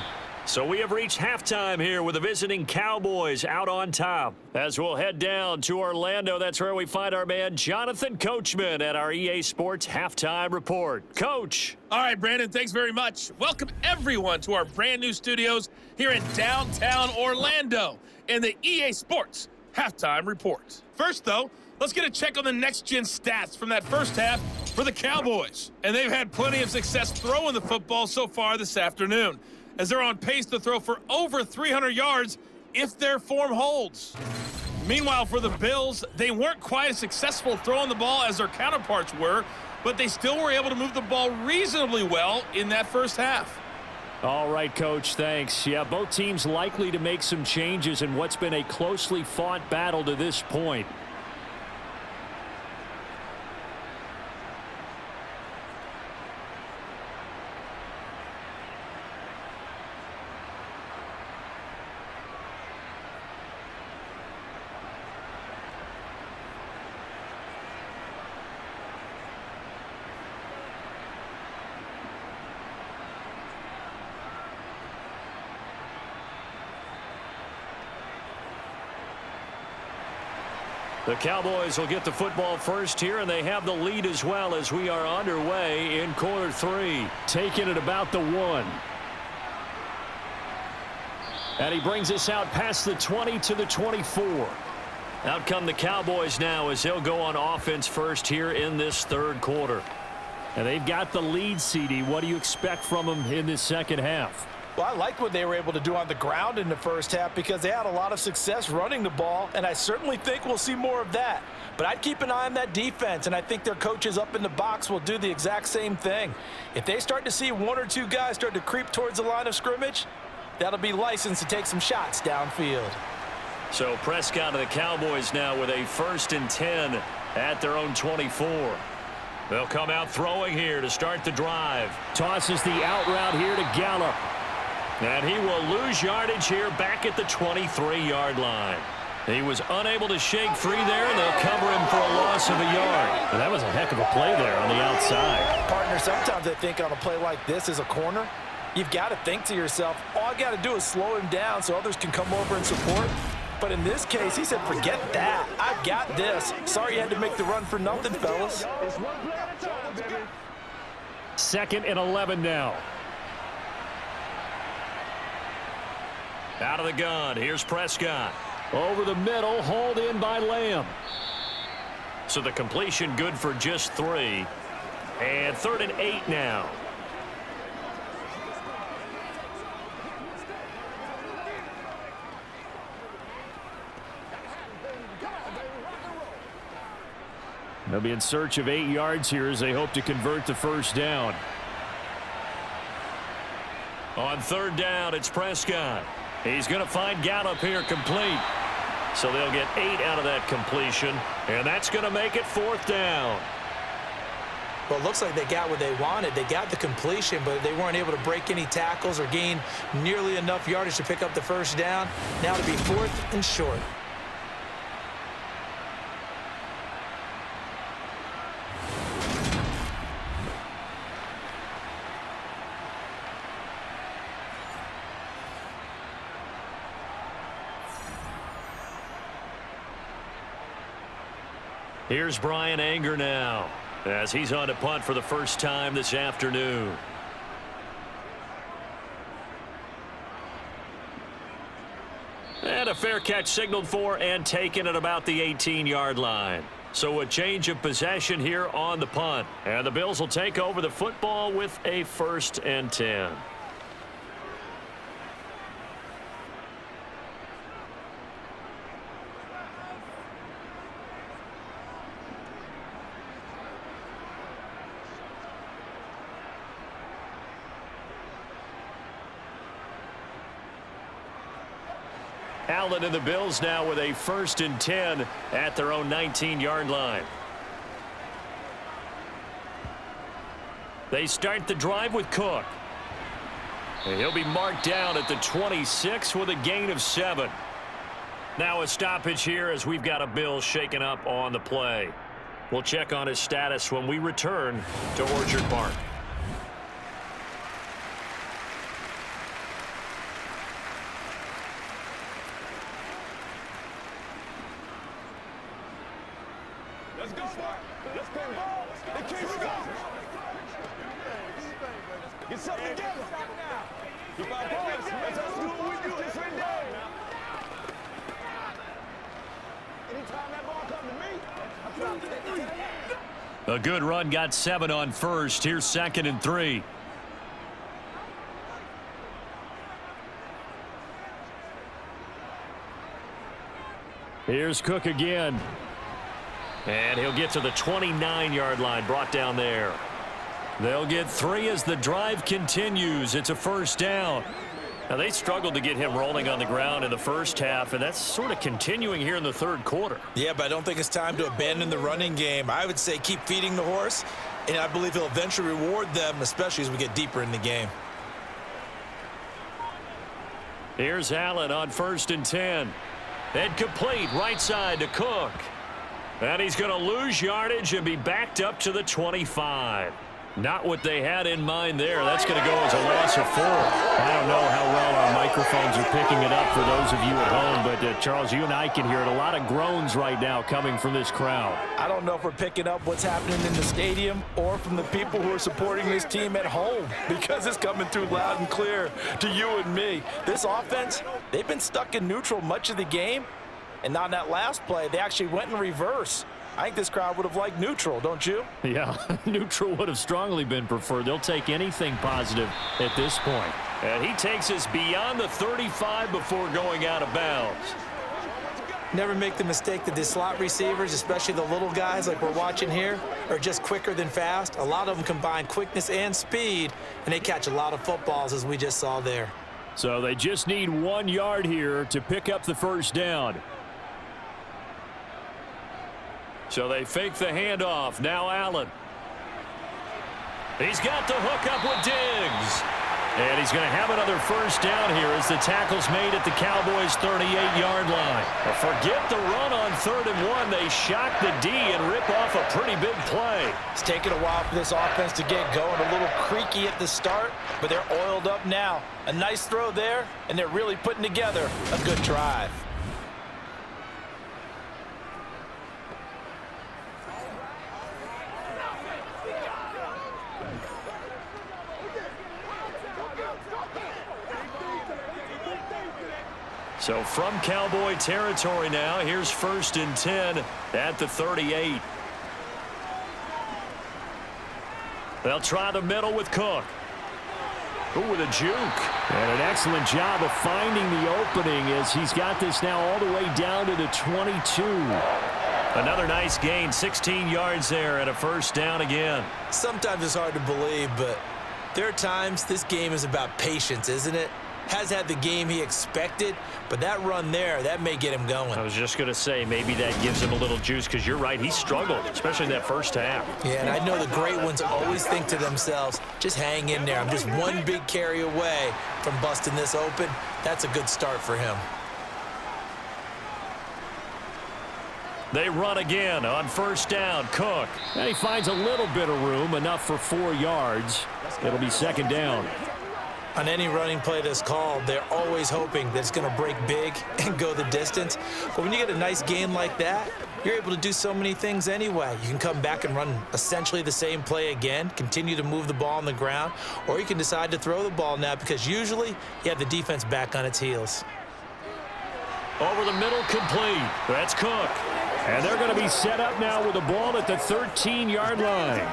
So we have reached halftime here with the visiting Cowboys out on top. As we'll head down to Orlando, that's where we find our man Jonathan Coachman at our EA Sports Halftime Report. Coach. All right, Brandon, thanks very much. Welcome, everyone, to our brand new studios here in downtown Orlando in the EA Sports Halftime Report. First, though, let's get a check on the next-gen stats from that first half for the Cowboys. And they've had plenty of success throwing the football so far this afternoon, as they're on pace to throw for over 300 yards if their form holds. Meanwhile, for the Bills, they weren't quite as successful throwing the ball as their counterparts were, but they still were able to move the ball reasonably well in that first half. All right, Coach, thanks. Yeah, both teams likely to make some changes in what's been a closely fought battle to this point. The Cowboys will get the football first here, and they have the lead as well as we are underway in quarter 3. Taking it about the 1. And he brings us out past the 20 to the 24. Out come the Cowboys now as they'll go on offense first here in this third quarter. And they've got the lead, CD. What do you expect from them in this second half? Well, I liked what they were able to do on the ground in the first half because they had a lot of success running the ball, and I certainly think we'll see more of that. But I'd keep an eye on that defense, and I think their coaches up in the box will do the exact same thing. If they start to see 1 or 2 guys start to creep towards the line of scrimmage, that'll be licensed to take some shots downfield. So Prescott of the Cowboys now with a 1st and 10 at their own 24. They'll come out throwing here to start the drive. Tosses the out route here to Gallup. And he will lose yardage here back at the 23-yard line. He was unable to shake free there, and they'll cover him for a loss of a yard. And that was a heck of a play there on the outside. Partner, sometimes I think on a play like this as a corner, you've got to think to yourself, all I got to do is slow him down so others can come over and support. But in this case, he said, forget that. I've got this. Sorry you had to make the run for nothing, fellas. 2nd and 11 now. Out of the gun, here's Prescott. Over the middle, hauled in by Lamb. So the completion good for just 3. And 3rd and 8 now. They'll be in search of 8 yards here as they hope to convert the first down. On 3rd down, it's Prescott. He's going to find Gallup here complete. So they'll get 8 out of that completion, and that's going to make it 4th down. Well, it looks like they got what they wanted. They got the completion, but they weren't able to break any tackles or gain nearly enough yardage to pick up the first down. Now to be 4th and short. Here's Brian Anger now as he's on to punt for the first time this afternoon. And a fair catch signaled for and taken at about the 18-yard line. So a change of possession here on the punt. And the Bills will take over the football with a 1st and 10. Allen and the Bills now with a 1st and 10 at their own 19-yard line. They start the drive with Cook. And he'll be marked down at the 26 with a gain of 7. Now a stoppage here as we've got a Bill shaken up on the play. We'll check on his status when we return to Orchard Park. Let's go, boy. Let's play ball. They keep going. Get something together. Keep our boys. Let us do what we do every day. Anytime that ball comes to me, I'm trying to take it. A good run got 7 on first. Here's 2nd and 3. Here's Cook again. And he'll get to the 29-yard line, brought down there. They'll get 3 as the drive continues. It's a first down. Now, they struggled to get him rolling on the ground in the first half, and that's sort of continuing here in the third quarter. Yeah, but I don't think it's time to abandon the running game. I would say keep feeding the horse, and I believe he'll eventually reward them, especially as we get deeper in the game. Here's Allen on 1st and 10. And complete right side to Cook. And he's going to lose yardage and be backed up to the 25. Not what they had in mind there. That's going to go as a loss of 4. I don't know how well our microphones are picking it up for those of you at home, but Charles, you and I can hear it. A lot of groans right now coming from this crowd. I don't know if we're picking up what's happening in the stadium or from the people who are supporting this team at home, because it's coming through loud and clear to you and me. This offense, they've been stuck in neutral much of the game, and on that last play, they actually went in reverse. I think this crowd would have liked neutral, don't you? Yeah, neutral would have strongly been preferred. They'll take anything positive at this point. And he takes us beyond the 35 before going out of bounds. Never make the mistake that the slot receivers, especially the little guys like we're watching here, are just quicker than fast. A lot of them combine quickness and speed, and they catch a lot of footballs, as we just saw there. So they just need 1 yard here to pick up the first down. So they fake the handoff. Now Allen. He's got the hook up with Diggs. And he's going to have another first down here as the tackle's made at the Cowboys' 38-yard line. But forget the run on 3rd and 1. They shock the D and rip off a pretty big play. It's taken a while for this offense to get going. A little creaky at the start, but they're oiled up now. A nice throw there, and they're really putting together a good drive. So from Cowboy territory now, here's 1st and 10 at the 38. They'll try the middle with Cook. Ooh, with a juke. And an excellent job of finding the opening as he's got this now all the way down to the 22. Another nice gain, 16 yards there and a first down again. Sometimes it's hard to believe, but there are times this game is about patience, isn't it? Has had the game he expected, but that run there, that may get him going. I was just going to say, maybe that gives him a little juice, because you're right, he struggled, especially in that first half. Yeah, and I know the great ones always think to themselves, just hang in there. I'm just one big carry away from busting this open. That's a good start for him. They run again on first down. Cook. And he finds a little bit of room, enough for 4 yards. It'll be 2nd down. On any running play that's called, they're always hoping that it's going to break big and go the distance. But when you get a nice gain like that, you're able to do so many things anyway. You can come back and run essentially the same play again, continue to move the ball on the ground, or you can decide to throw the ball now, because usually you have the defense back on its heels. Over the middle, complete. That's Cook. And they're going to be set up now with the ball at the 13-yard line.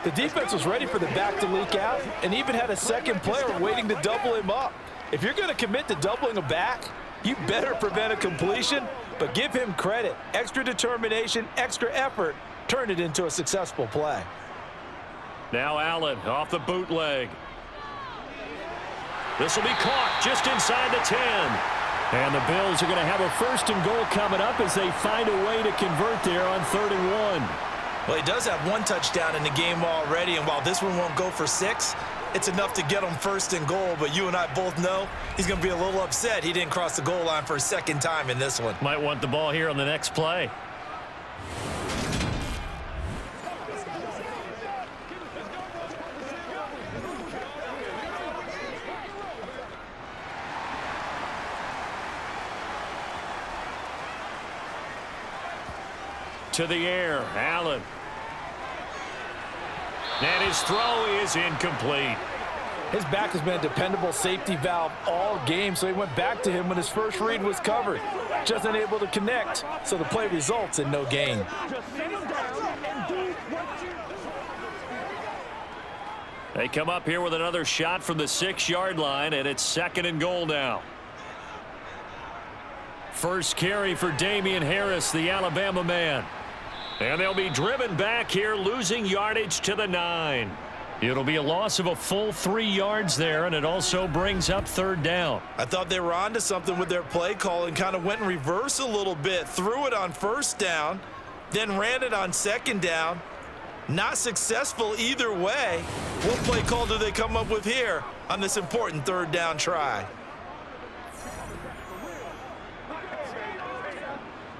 The defense was ready for the back to leak out and even had a second player waiting to double him up. If you're going to commit to doubling a back, you better prevent a completion, but give him credit. Extra determination, extra effort, turned it into a successful play. Now Allen off the bootleg. This will be caught just inside the 10. And the Bills are going to have a 1st and goal coming up as they find a way to convert there on 3rd and 1. Well, he does have 1 touchdown in the game already, and while this one won't go for 6, it's enough to get him 1st and goal. But you and I both know he's going to be a little upset he didn't cross the goal line for a 2nd time in this one. Might want the ball here on the next play. To the air, Allen. And his throw is incomplete. His back has been a dependable safety valve all game, so he went back to him when his first read was covered. Just unable to connect, so the play results in no gain. They come up here with another shot from the 6-yard line, and it's 2nd and goal now. First carry for Damian Harris, the Alabama man. And they'll be driven back here, losing yardage to the 9. It'll be a loss of a full 3 yards there, and it also brings up 3rd down. I thought they were onto something with their play call and kind of went in reverse a little bit. Threw it on 1st down, then ran it on 2nd down. Not successful either way. What play call do they come up with here on this important 3rd down try?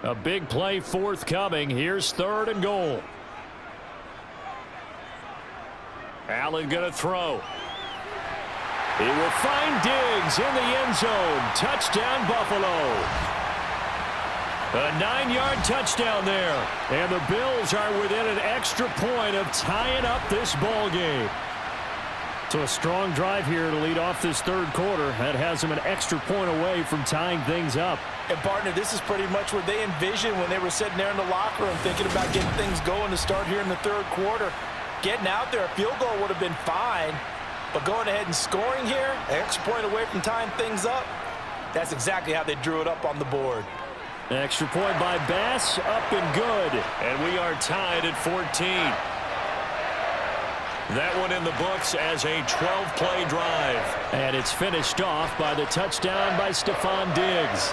A big play forthcoming. Here's 3rd and goal. Allen going to throw. He will find Diggs in the end zone. Touchdown, Buffalo. A 9-yard touchdown there. And the Bills are within an extra point of tying up this ball game. So a strong drive here to lead off this 3rd quarter. That has them an extra point away from tying things up. And, partner, this is pretty much what they envisioned when they were sitting there in the locker room thinking about getting things going to start here in the 3rd quarter. Getting out there, a field goal would have been fine. But going ahead and scoring here, an extra point away from tying things up, that's exactly how they drew it up on the board. Extra point by Bass, up and good. And we are tied at 14. That one in the books as a 12-play drive. And it's finished off by the touchdown by Stephon Diggs.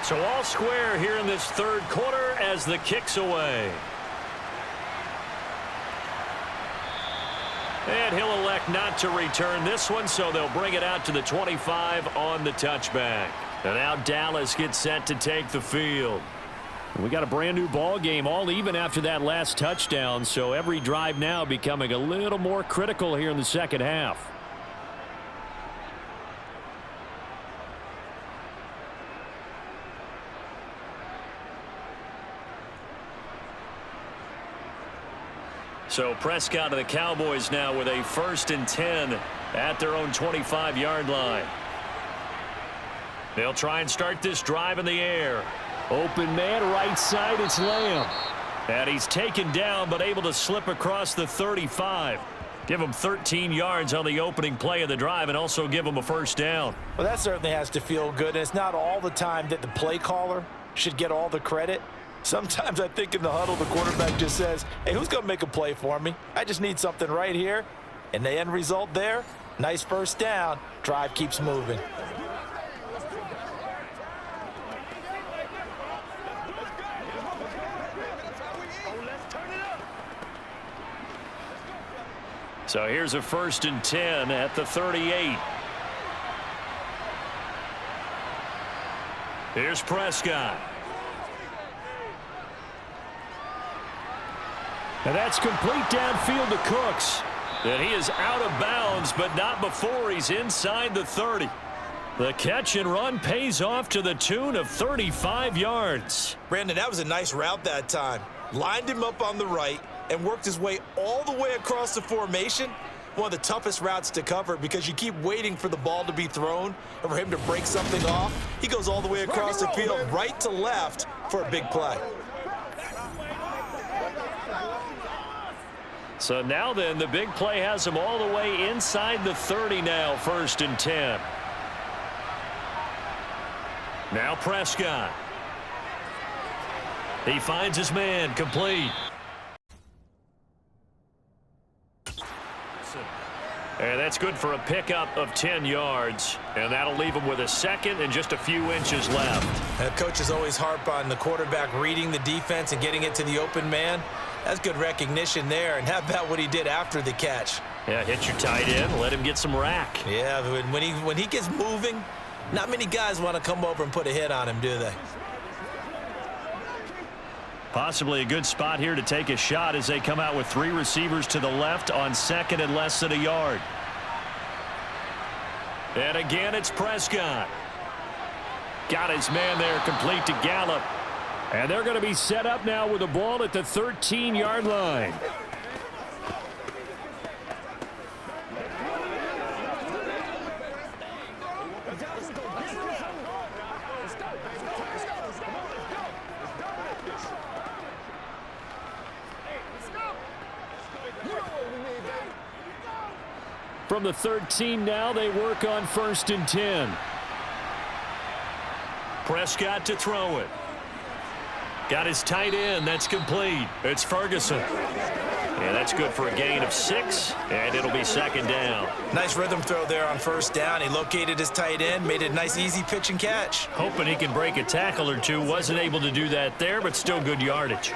So all square here in this 3rd quarter as the kick's away. And he'll elect not to return this one, so they'll bring it out to the 25 on the touchback. And now Dallas gets set to take the field. We got a brand new ball game, all even after that last touchdown, so every drive now becoming a little more critical here in the 2nd half. So Prescott of the Cowboys now with a 1st and 10 at their own 25-yard line. They'll try and start this drive in the air. Open man, right side, it's Lamb. And he's taken down but able to slip across the 35. Give him 13 yards on the opening play of the drive and also give him a 1st down. Well, that certainly has to feel good. And it's not all the time that the play caller should get all the credit. Sometimes I think in the huddle, the quarterback just says, hey, who's going to make a play for me? I just need something right here. And the end result there, nice 1st down. Drive keeps moving. So here's a 1st and 10 at the 38. Here's Prescott. And that's complete downfield to Cooks. And he is out of bounds, but not before he's inside the 30. The catch and run pays off to the tune of 35 yards. Brandon, that was a nice route that time. Lined him up on the right and worked his way all the way across the formation. One of the toughest routes to cover because you keep waiting for the ball to be thrown or for him to break something off. He goes all the way across the field, right to left for a big play. So now then, the big play has him all the way inside the 30 now, 1st and 10. Now Prescott. He finds his man, complete. And that's good for a pickup of 10 yards. And that'll leave him with a 2nd and just a few inches left. And coaches always harp on the quarterback reading the defense and getting it to the open man. That's good recognition there. And how about what he did after the catch? Yeah, hit your tight end, let him get some rack. Yeah, when he gets moving, not many guys want to come over and put a hit on him, do they? Possibly a good spot here to take a shot as they come out with 3 receivers to the left on 2nd and less than a yard. And again, it's Prescott. Got his man there, complete to Gallup. And they're going to be set up now with the ball at the 13-yard line. from the 13 now. They work on 1st and 10. Prescott to throw it. Got his tight end. That's complete. It's Ferguson. And that's good for a gain of 6, and it'll be 2nd down. Nice rhythm throw there on 1st down. He located his tight end, made it a nice, easy pitch and catch. Hoping he can break a tackle or two. Wasn't able to do that there, but still good yardage.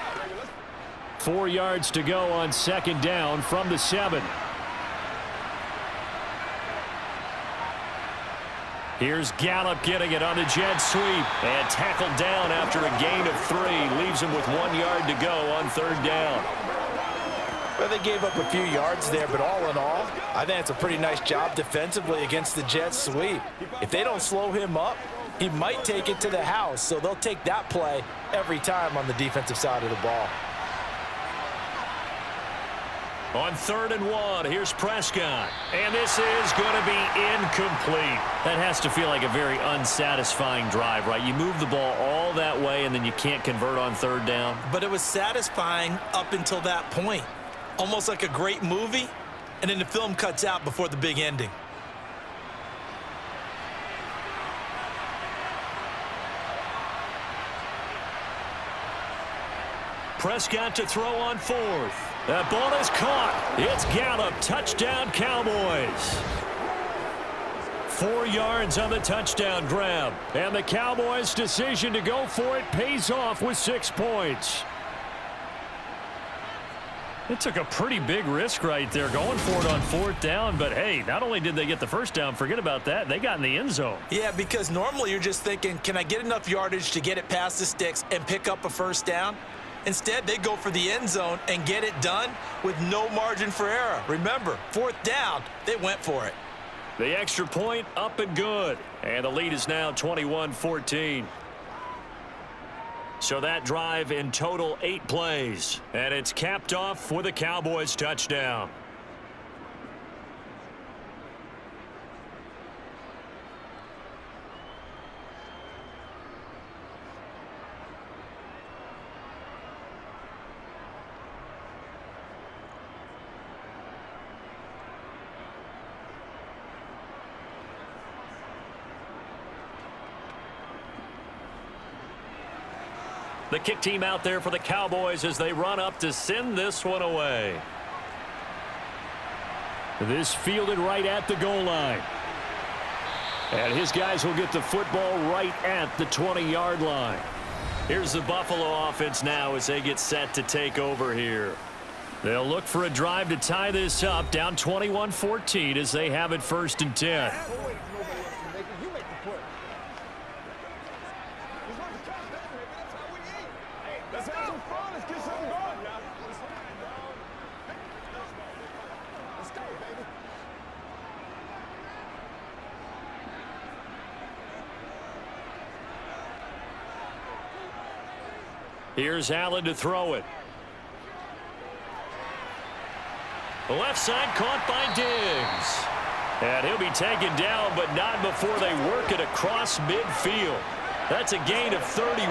4 yards to go on 2nd down from the 7. Here's Gallup getting it on the jet sweep. And tackled down after a gain of 3. Leaves him with 1 yard to go on 3rd down. Well, they gave up a few yards there, but all in all, I think it's a pretty nice job defensively against the jet sweep. If they don't slow him up, he might take it to the house, so they'll take that play every time on the defensive side of the ball. On 3rd and 1, here's Prescott. And this is going to be incomplete. That has to feel like a very unsatisfying drive, right? You move the ball all that way, and then you can't convert on 3rd down. But it was satisfying up until that point. Almost like a great movie, and then the film cuts out before the big ending. Prescott to throw on 4th. That ball is caught. It's Gallup. Touchdown, Cowboys. 4 yards on the touchdown grab. And the Cowboys' decision to go for it pays off with 6 points. It took a pretty big risk right there going for it on 4th down. But, hey, not only did they get the 1st down, forget about that, they got in the end zone. Yeah, because normally you're just thinking, can I get enough yardage to get it past the sticks and pick up a 1st down? Instead, they go for the end zone and get it done with no margin for error. Remember, 4th down, they went for it. The extra point up and good. And the lead is now 21-14. So that drive in total 8 plays. And it's capped off with a Cowboys touchdown. The kick team out there for the Cowboys as they run up to send this one away. This fielded right at the goal line. And his guys will get the football right at the 20-yard line. Here's the Buffalo offense now as they get set to take over here. They'll look for a drive to tie this up, down 21-14 as they have it 1st and 10. Here's Allen to throw it. The left side caught by Diggs. And he'll be taken down, but not before they work it across midfield. That's a gain of 31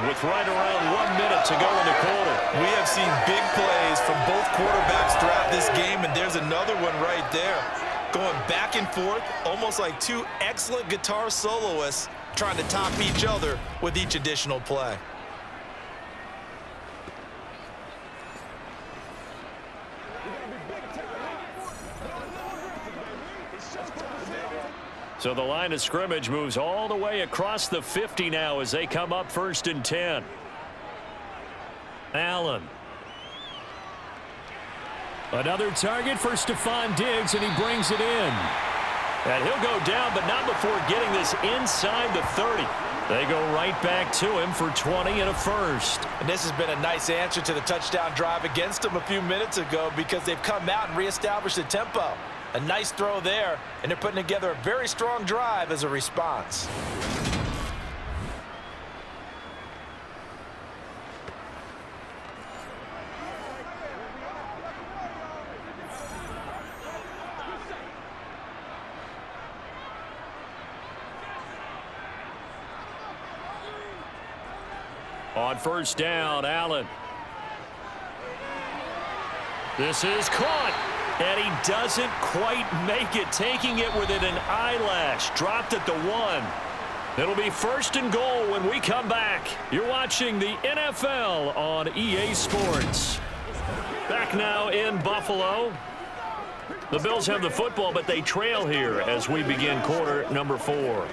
with right around 1 minute to go in the quarter. We have seen big plays from both quarterbacks throughout this game, and there's another one right there. Going back and forth, almost like 2 excellent guitar soloists trying to top each other with each additional play. So the line of scrimmage moves all the way across the 50 now as they come up 1st and 10. Allen. Another target for Stephon Diggs, and he brings it in. And he'll go down, but not before getting this inside the 30. They go right back to him for 20 and a first. And this has been a nice answer to the touchdown drive against them a few minutes ago because they've come out and reestablished the tempo. A nice throw there, and they're putting together a very strong drive as a response. On 1st down, Allen. This is caught. And he doesn't quite make it, taking it within an eyelash. Dropped at the 1. It'll be 1st and goal when we come back. You're watching the NFL on EA Sports. Back now in Buffalo. The Bills have the football, but they trail here as we begin quarter number 4.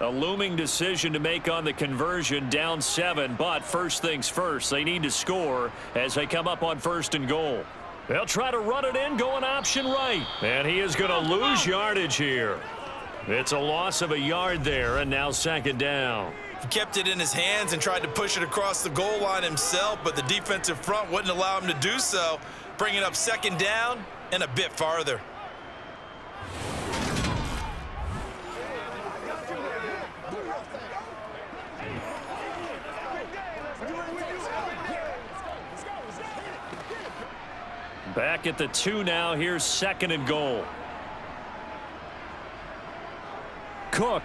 A looming decision to make on the conversion, down 7, but first things first, they need to score as they come up on 1st and goal. They'll try to run it in, going option right, and he is going to lose yardage here. It's a loss of a yard there, and now 2nd down. He kept it in his hands and tried to push it across the goal line himself, but the defensive front wouldn't allow him to do so, bringing up 2nd down and a bit farther. Back at the 2 now. Here's 2nd and goal. Cook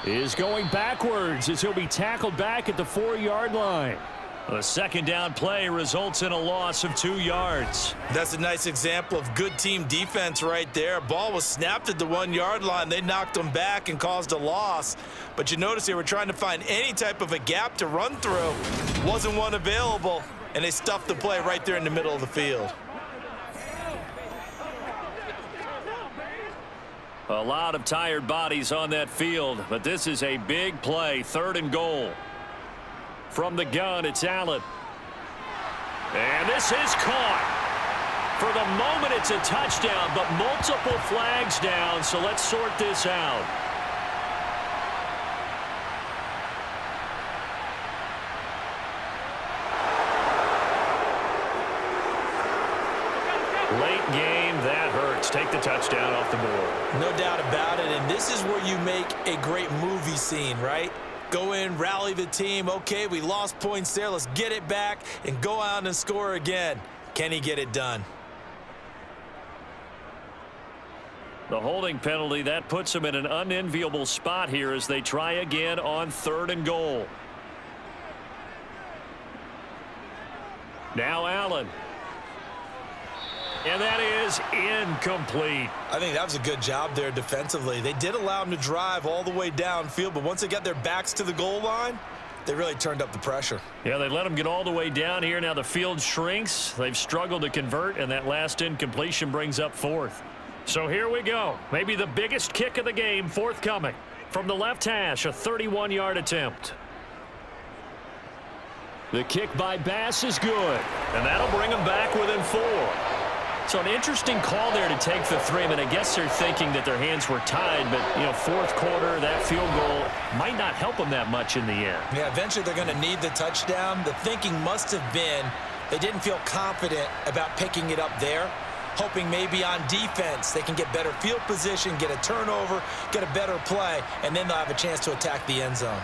is going backwards as he'll be tackled back at the 4-yard line. The 2nd down play results in a loss of 2 yards. That's a nice example of good team defense right there. Ball was snapped at the 1-yard line. They knocked him back and caused a loss. But you notice they were trying to find any type of a gap to run through. Wasn't one available, and they stuffed the play right there in the middle of the field. A lot of tired bodies on that field, but this is a big play. 3rd and goal. From the gun, it's Allen. And this is caught. For the moment, it's a touchdown, but multiple flags down, so let's sort this out. Late game, that hurts. Take the touchdown off the board. No doubt about it, and this is where you make a great movie scene, right? Go in, rally the team. Okay, we lost points there. Let's get it back and go out and score again. Can he get it done? The holding penalty, that puts him in an unenviable spot here as they try again on 3rd and goal. Now Allen. And that is incomplete. I think that was a good job there defensively. They did allow him to drive all the way downfield, but once they got their backs to the goal line, they really turned up the pressure. Yeah, they let him get all the way down here. Now the field shrinks. They've struggled to convert, and that last incompletion brings up 4th. So here we go. Maybe the biggest kick of the game forthcoming. From the left hash, a 31-yard attempt. The kick by Bass is good, and that'll bring them back within 4. So an interesting call there to take the 3. I mean, I guess they're thinking that their hands were tied, but, you know, 4th quarter, that field goal might not help them that much in the end. Yeah, eventually they're going to need the touchdown. The thinking must have been they didn't feel confident about picking it up there, hoping maybe on defense they can get better field position, get a turnover, get a better play, and then they'll have a chance to attack the end zone.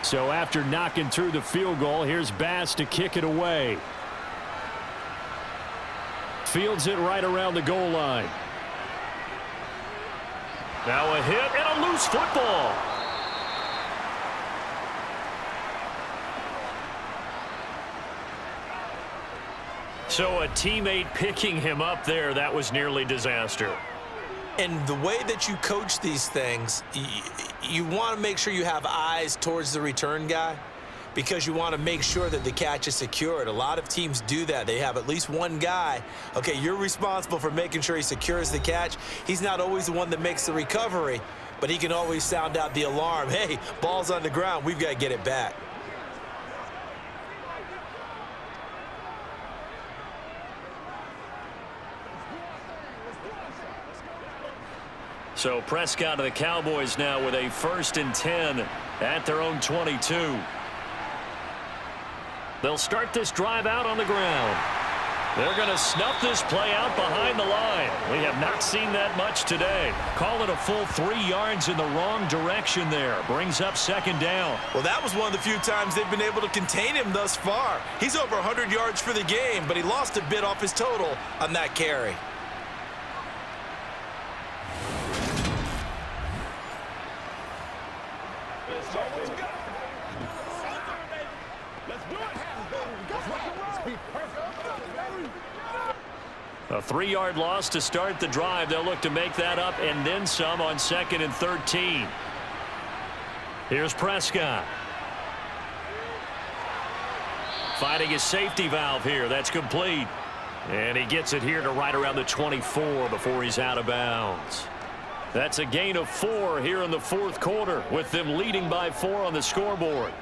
So after knocking through the field goal, here's Bass to kick it away. Fields it right around the goal line. Now a hit and a loose football. So a teammate picking him up there, that was nearly disaster. And the way that you coach these things, you want to make sure you have eyes towards the return guy because you want to make sure that the catch is secured. A lot of teams do that. They have at least one guy. Okay, you're responsible for making sure he secures the catch. He's not always the one that makes the recovery, but he can always sound out the alarm. Hey, ball's on the ground. We've got to get it back. So Prescott of the Cowboys now with a 1st and 10 at their own 22. They'll start this drive out on the ground. They're going to snuff this play out behind the line. We have not seen that much today. Call it a full 3 yards in the wrong direction there. Brings up second down. Well, that was one of the few times they've been able to contain him thus far. He's over 100 yards for the game, but he lost a bit off his total on that carry. A 3-yard loss to start the drive. They'll look to make that up and then some on 2nd and 13. Here's Prescott. Finding his safety valve here. That's complete. And he gets it here to right around the 24 before he's out of bounds. That's a gain of 4 here in the 4th quarter, with them leading by 4 on the scoreboard.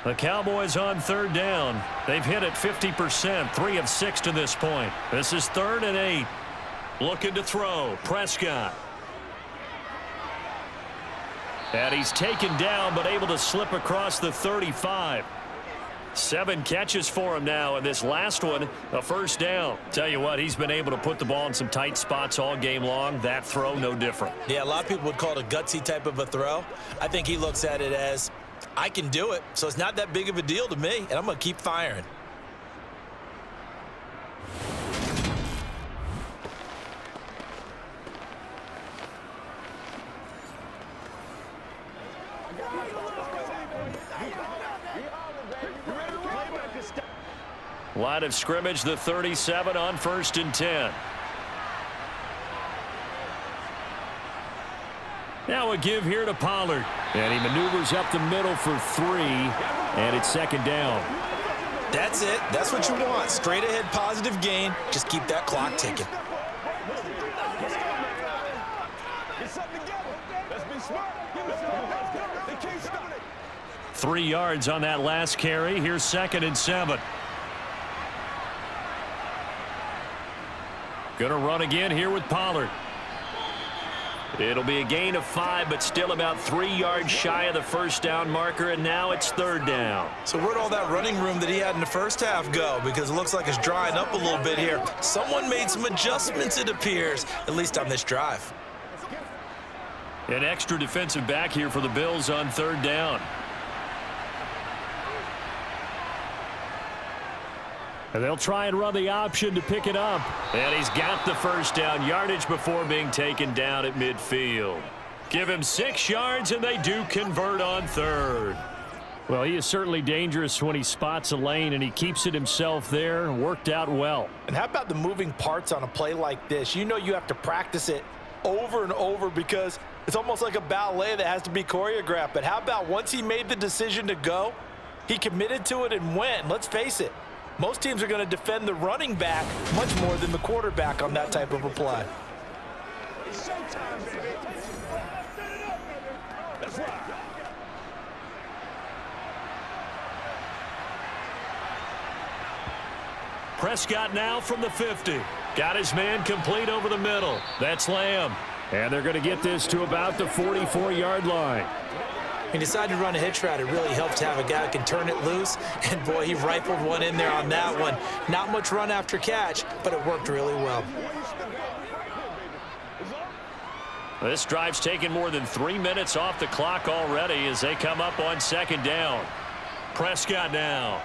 The Cowboys on 3rd down. They've hit it 50%, 3 of 6 to this point. This is 3rd and 8. Looking to throw. Prescott. And he's taken down, but able to slip across the 35. 7 catches for him now, and this last one, a first down. Tell you what, he's been able to put the ball in some tight spots all game long. That throw, no different. Yeah, a lot of people would call it a gutsy type of a throw. I think he looks at it as, I can do it, so it's not that big of a deal to me, and I'm going to keep firing. Line of scrimmage, the 37 on 1st and 10. Now a give here to Pollard. And he maneuvers up the middle for 3. And it's 2nd down. That's it. That's what you want. Straight ahead positive gain. Just keep that clock ticking. Get something together. Let's be smart. They can't stop it. 3 yards on that last carry. Here's 2nd and 7. Going to run again here with Pollard. It'll be a gain of 5, but still about 3 yards shy of the first down marker, and now it's 3rd down. So where'd all that running room that he had in the first half go? Because it looks like it's drying up a little bit here. Someone made some adjustments, it appears, at least on this drive. An extra defensive back here for the Bills on 3rd down. And they'll try and run the option to pick it up. And he's got the first down yardage before being taken down at midfield. Give him 6 yards, and they do convert on 3rd. Well, he is certainly dangerous when he spots a lane, and he keeps it himself there. Worked out well. And how about the moving parts on a play like this? You know you have to practice it over and over because it's almost like a ballet that has to be choreographed. But how about once he made the decision to go, he committed to it and went. Let's face it. Most teams are going to defend the running back much more than the quarterback on that type of a play. It's showtime, baby. That's right. Prescott now from the 50. Got his man complete over the middle. That's Lamb. And they're going to get this to about the 44-yard line. He decided to run a hitch route. It really helps to have a guy who can turn it loose. And, boy, he rifled one in there on that one. Not much run after catch, but it worked really well. This drive's taken more than 3 minutes off the clock already as they come up on 2nd down. Prescott now.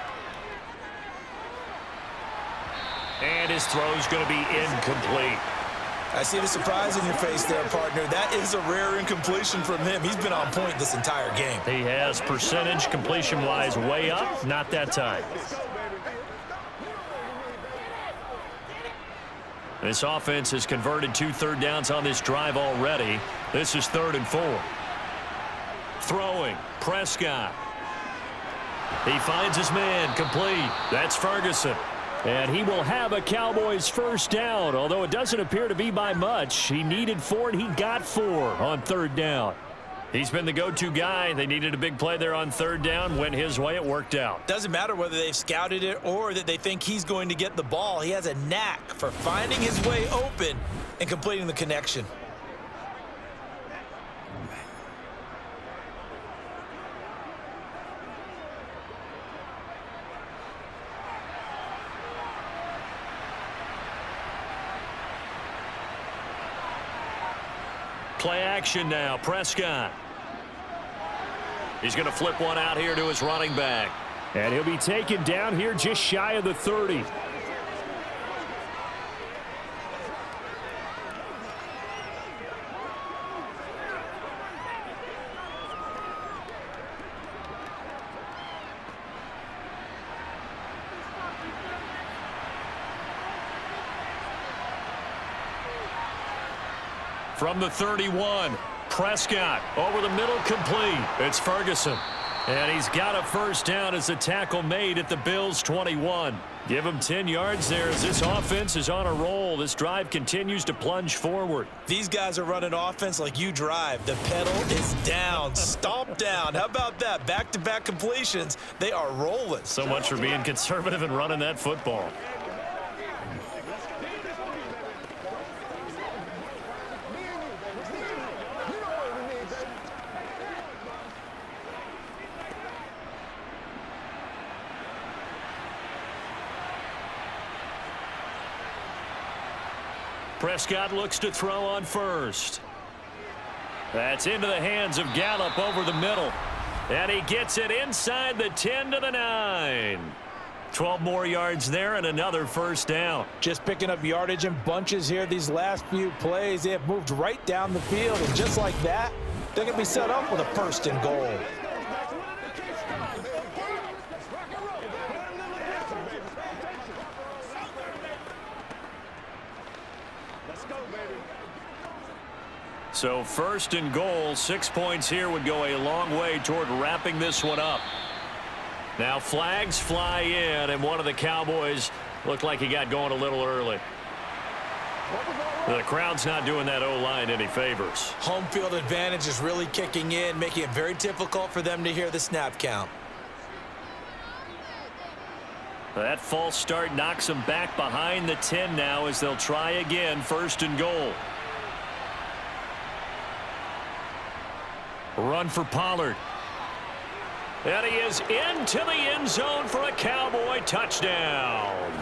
And his throw's going to be incomplete. I see the surprise in your face there, partner. That is a rare incompletion from him. He's been on point this entire game. He has percentage completion-wise way up. Not that time. This offense has converted 2 third downs on this drive already. This is 3rd and 4. Throwing. Prescott. He finds his man complete. That's Ferguson. And he will have a Cowboys first down, although it doesn't appear to be by much. He needed 4, and he got 4 on 3rd down. He's been the go-to guy. They needed a big play there on 3rd down. Went his way. It worked out. Doesn't matter whether they've scouted it or that they think he's going to get the ball. He has a knack for finding his way open and completing the connection. Play action now. Prescott. He's going to flip one out here to his running back. And he'll be taken down here just shy of the 30. From the 31, Prescott over the middle, complete. It's Ferguson. And he's got a first down as a tackle made at the Bills' 21. Give him 10 yards there as this offense is on a roll. This drive continues to plunge forward. These guys are running offense like you drive. The pedal is down, stomp down. How about that? Back-to-back completions. They are rolling. So much for being conservative and running that football. Prescott looks to throw on first. That's into the hands of Gallup over the middle. And he gets it inside the 10 to the 9. 12 more yards there and another first down. Just picking up yardage in bunches here these last few plays. They have moved right down the field, and just like that, they're going to be set up with a first and goal. So first and goal, 6 points here would go a long way toward wrapping this one up. Now flags fly in, and one of the Cowboys looked like he got going a little early. The crowd's not doing that O-line any favors. Home field advantage is really kicking in, making it very difficult for them to hear the snap count. That false start knocks them back behind the 10 now as they'll try again, first and goal. Run for Pollard. And he is into the end zone for a Cowboy touchdown.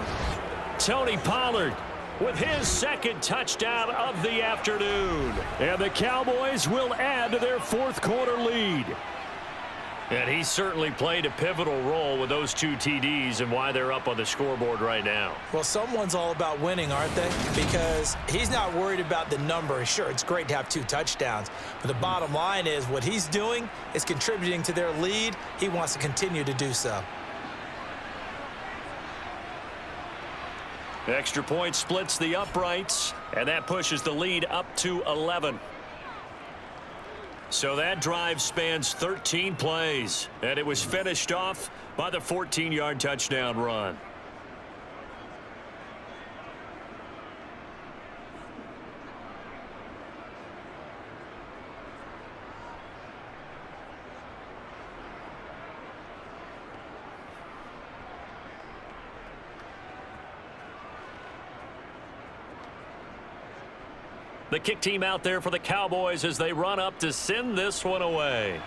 Tony Pollard with his second touchdown of the afternoon. And the Cowboys will add to their fourth quarter lead. And he certainly played a pivotal role with those 2 TDs and why they're up on the scoreboard right now. Well, someone's all about winning, aren't they? Because he's not worried about the number. Sure, it's great to have 2 touchdowns. But the bottom line is what he's doing is contributing to their lead. He wants to continue to do so. Extra point splits the uprights, and that pushes the lead up to 11. So that drive spans 13 plays, and it was finished off by the 14-yard touchdown run. The kick team out there for the Cowboys as they run up to send this one away.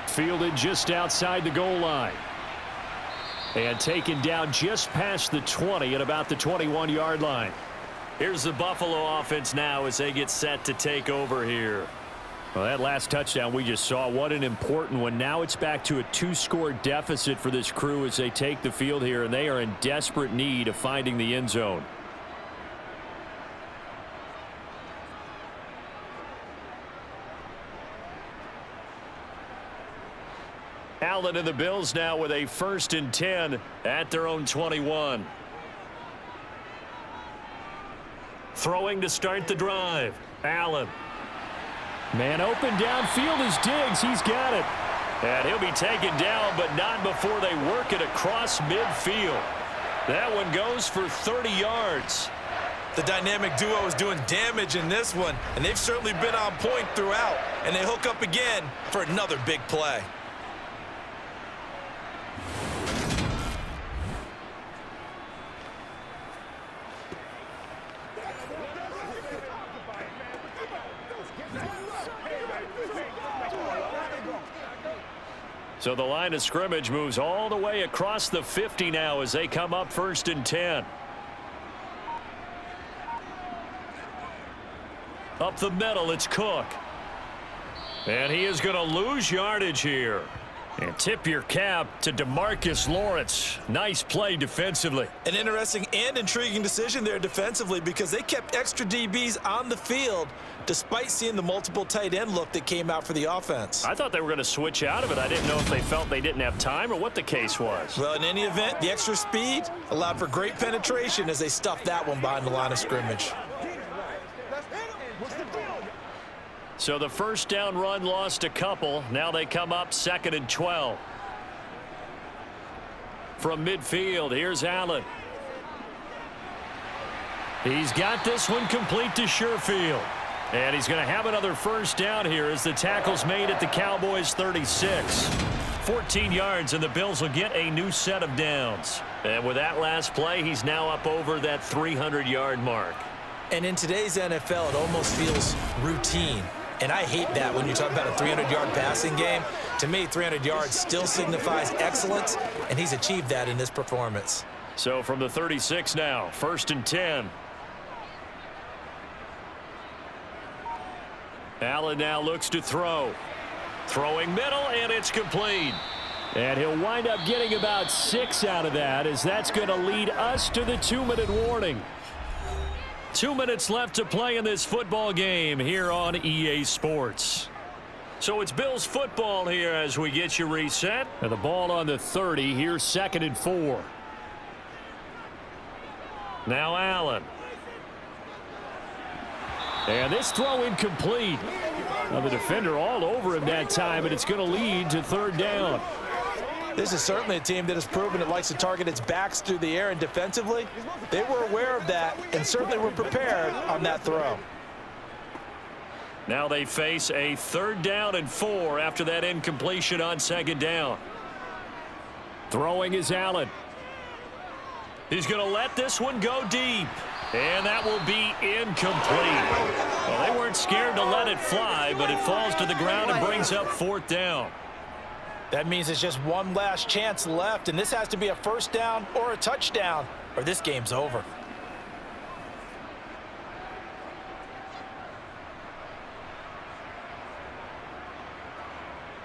Fielded just outside the goal line. And taken down just past the 20 at about the 21-yard line. Here's the Buffalo offense now as they get set to take over here. Well, that last touchdown we just saw, what an important one. Now it's back to a 2-score deficit for this crew as they take the field here, and they are in desperate need of finding the end zone. Allen and the Bills now with a 1st and 10 at their own 21. Throwing to start the drive. Allen. Man open downfield is Diggs. He's got it. And he'll be taken down, but not before they work it across midfield. That one goes for 30 yards. The dynamic duo is doing damage in this one, and they've certainly been on point throughout. And they hook up again for another big play. So the line of scrimmage moves all the way across the 50 now as they come up 1st and 10. Up the middle, it's Cook. And he is going to lose yardage here. And tip your cap to DeMarcus Lawrence. Nice play defensively. An interesting and intriguing decision there defensively because they kept extra DBs on the field despite seeing the multiple tight end look that came out for the offense. I thought they were going to switch out of it. I didn't know if they felt they didn't have time or what the case was. Well, in any event, the extra speed allowed for great penetration as they stuffed that one behind the line of scrimmage. So the first down run lost a couple. Now they come up 2nd and 12. From midfield, here's Allen. He's got this one complete to Sherfield. And he's going to have another first down here as the tackle's made at the Cowboys 36. 14 yards, and the Bills will get a new set of downs. And with that last play, he's now up over that 300-yard mark. And in today's NFL, it almost feels routine. And I hate that when you talk about a 300-yard passing game. To me, 300 yards still signifies excellence, and he's achieved that in this performance. So from the 36 now, 1st and 10. Allen now looks to throw. Throwing middle, and it's complete. And he'll wind up getting about 6 out of that, as that's going to lead us to the 2-minute warning. 2 minutes left to play in this football game here on EA Sports. So it's Bills football here as we get you reset. And the ball on the 30. Here's 2nd and 4. Now Allen. And this throw incomplete. Now the defender all over him that time, and it's going to lead to 3rd down. This is certainly a team that has proven it likes to target its backs through the air, and defensively, they were aware of that and certainly were prepared on that throw. Now they face a 3rd down and 4 after that incompletion on 2nd down. Throwing is Allen. He's going to let this one go deep. And that will be incomplete. Well, they weren't scared to let it fly, but it falls to the ground and brings up 4th down. That means it's just one last chance left, and this has to be a first down or a touchdown, or this game's over.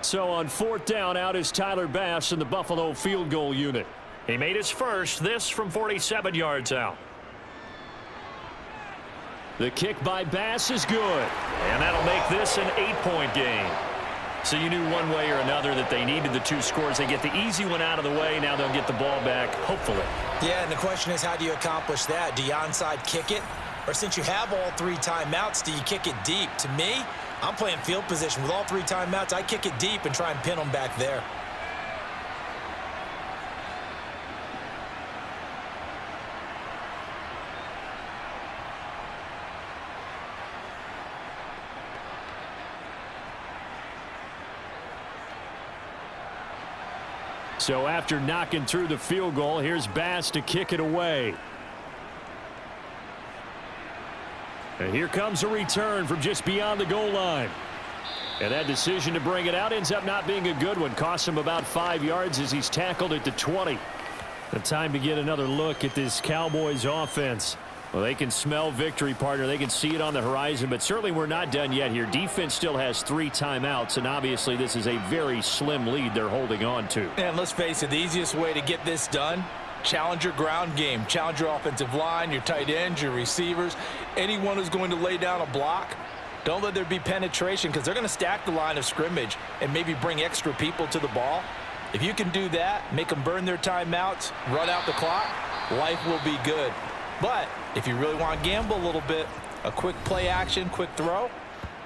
So on 4th down, out is Tyler Bass in the Buffalo field goal unit. He made his first, this from 47 yards out. The kick by Bass is good, and that'll make this an 8-point game. So you knew one way or another that they needed the 2 scores. They get the easy one out of the way. Now they'll get the ball back, hopefully. Yeah, and the question is, how do you accomplish that? Do you onside kick it? Or since you have all 3 timeouts, do you kick it deep? To me, I'm playing field position. With all 3 timeouts, I kick it deep and try and pin them back there. So after knocking through the field goal, here's Bass to kick it away. And here comes a return from just beyond the goal line. And that decision to bring it out ends up not being a good one. Costs him about 5 yards as he's tackled at the 20. The time to get another look at this Cowboys offense. Well, they can smell victory, partner. They can see it on the horizon, but certainly we're not done yet here. Defense still has 3 timeouts, and obviously this is a very slim lead they're holding on to. And let's face it, the easiest way to get this done, challenge your ground game. Challenge your offensive line, your tight ends, your receivers, anyone who's going to lay down a block. Don't let there be penetration because they're going to stack the line of scrimmage and maybe bring extra people to the ball. If you can do that, make them burn their timeouts, run out the clock, life will be good. But if you really want to gamble a little bit, a quick play action, quick throw,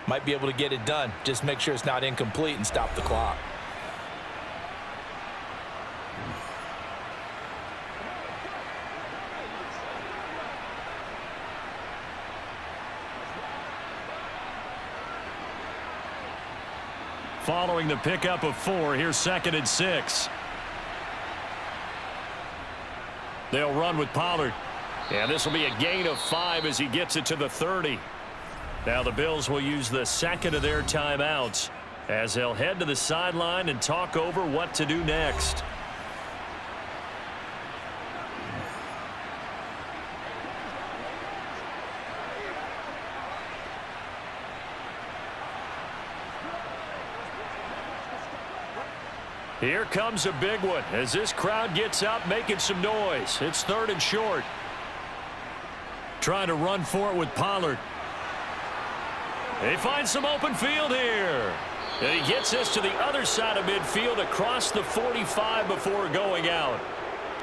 might be able to get it done. Just make sure it's not incomplete and stop the clock. Following the pickup of 4, here's 2nd and 6. They'll run with Pollard. And this will be a gain of 5 as he gets it to the 30. Now the Bills will use the 2nd of their timeouts as they'll head to the sideline and talk over what to do next. Here comes a big one as this crowd gets up making some noise. It's 3rd and short. Trying to run for it with Pollard. They find some open field here. And he gets this to the other side of midfield across the 45 before going out.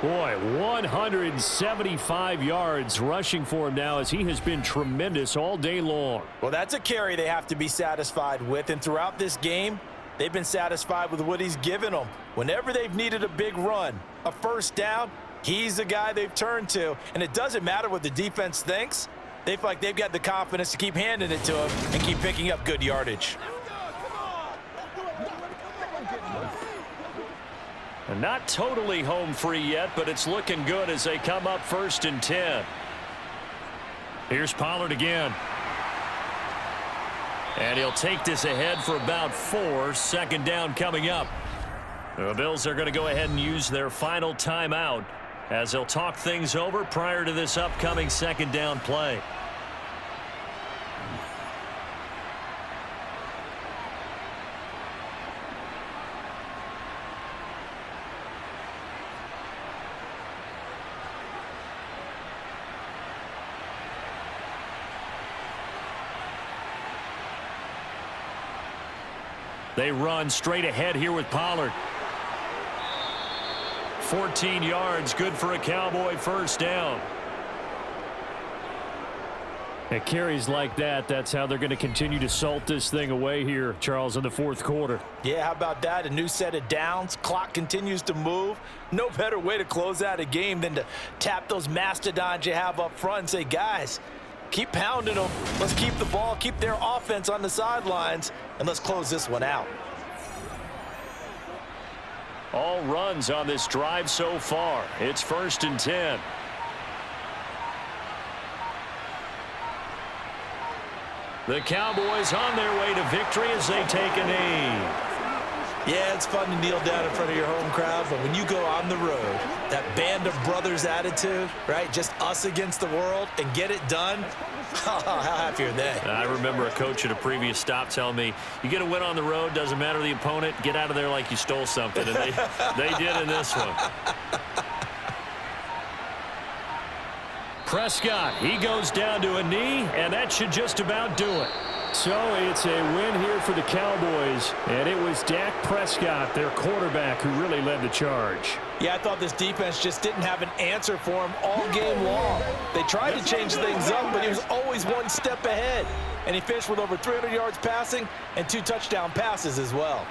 Boy, 175 yards rushing for him now as he has been tremendous all day long. Well, that's a carry they have to be satisfied with. And throughout this game, they've been satisfied with what he's given them. Whenever they've needed a big run, a first down, he's the guy they've turned to. And it doesn't matter what the defense thinks. They feel like they've got the confidence to keep handing it to him and keep picking up good yardage. And not totally home free yet, but it's looking good as they come up 1st and 10. Here's Pollard again. And he'll take this ahead for about 4. 2nd down coming up. The Bills are going to go ahead and use their final timeout as they'll talk things over prior to this upcoming 2nd down play. They run straight ahead here with Pollard. 14 yards, good for a Cowboy first down. At carries like that, that's how they're going to continue to salt this thing away here, Charles, in the 4th quarter. Yeah, how about that? A new set of downs. Clock continues to move. No better way to close out a game than to tap those mastodons you have up front and say, guys, keep pounding them. Let's keep the ball, keep their offense on the sidelines, and let's close this one out. All runs on this drive so far. It's 1st and 10. The Cowboys on their way to victory as they take a knee. Yeah, it's fun to kneel down in front of your home crowd, but when you go on the road, that band of brothers attitude, right, just us against the world, and get it done, how happy are they? I remember a coach at a previous stop telling me, you get a win on the road, doesn't matter the opponent, get out of there like you stole something, and they did in this one. Prescott, he goes down to a knee, and that should just about do it. So it's a win here for the Cowboys, and it was Dak Prescott, their quarterback, who really led the charge. Yeah, I thought this defense just didn't have an answer for him all game long. They tried to change things up, but he was always one step ahead. And he finished with over 300 yards passing and 2 touchdown passes as well.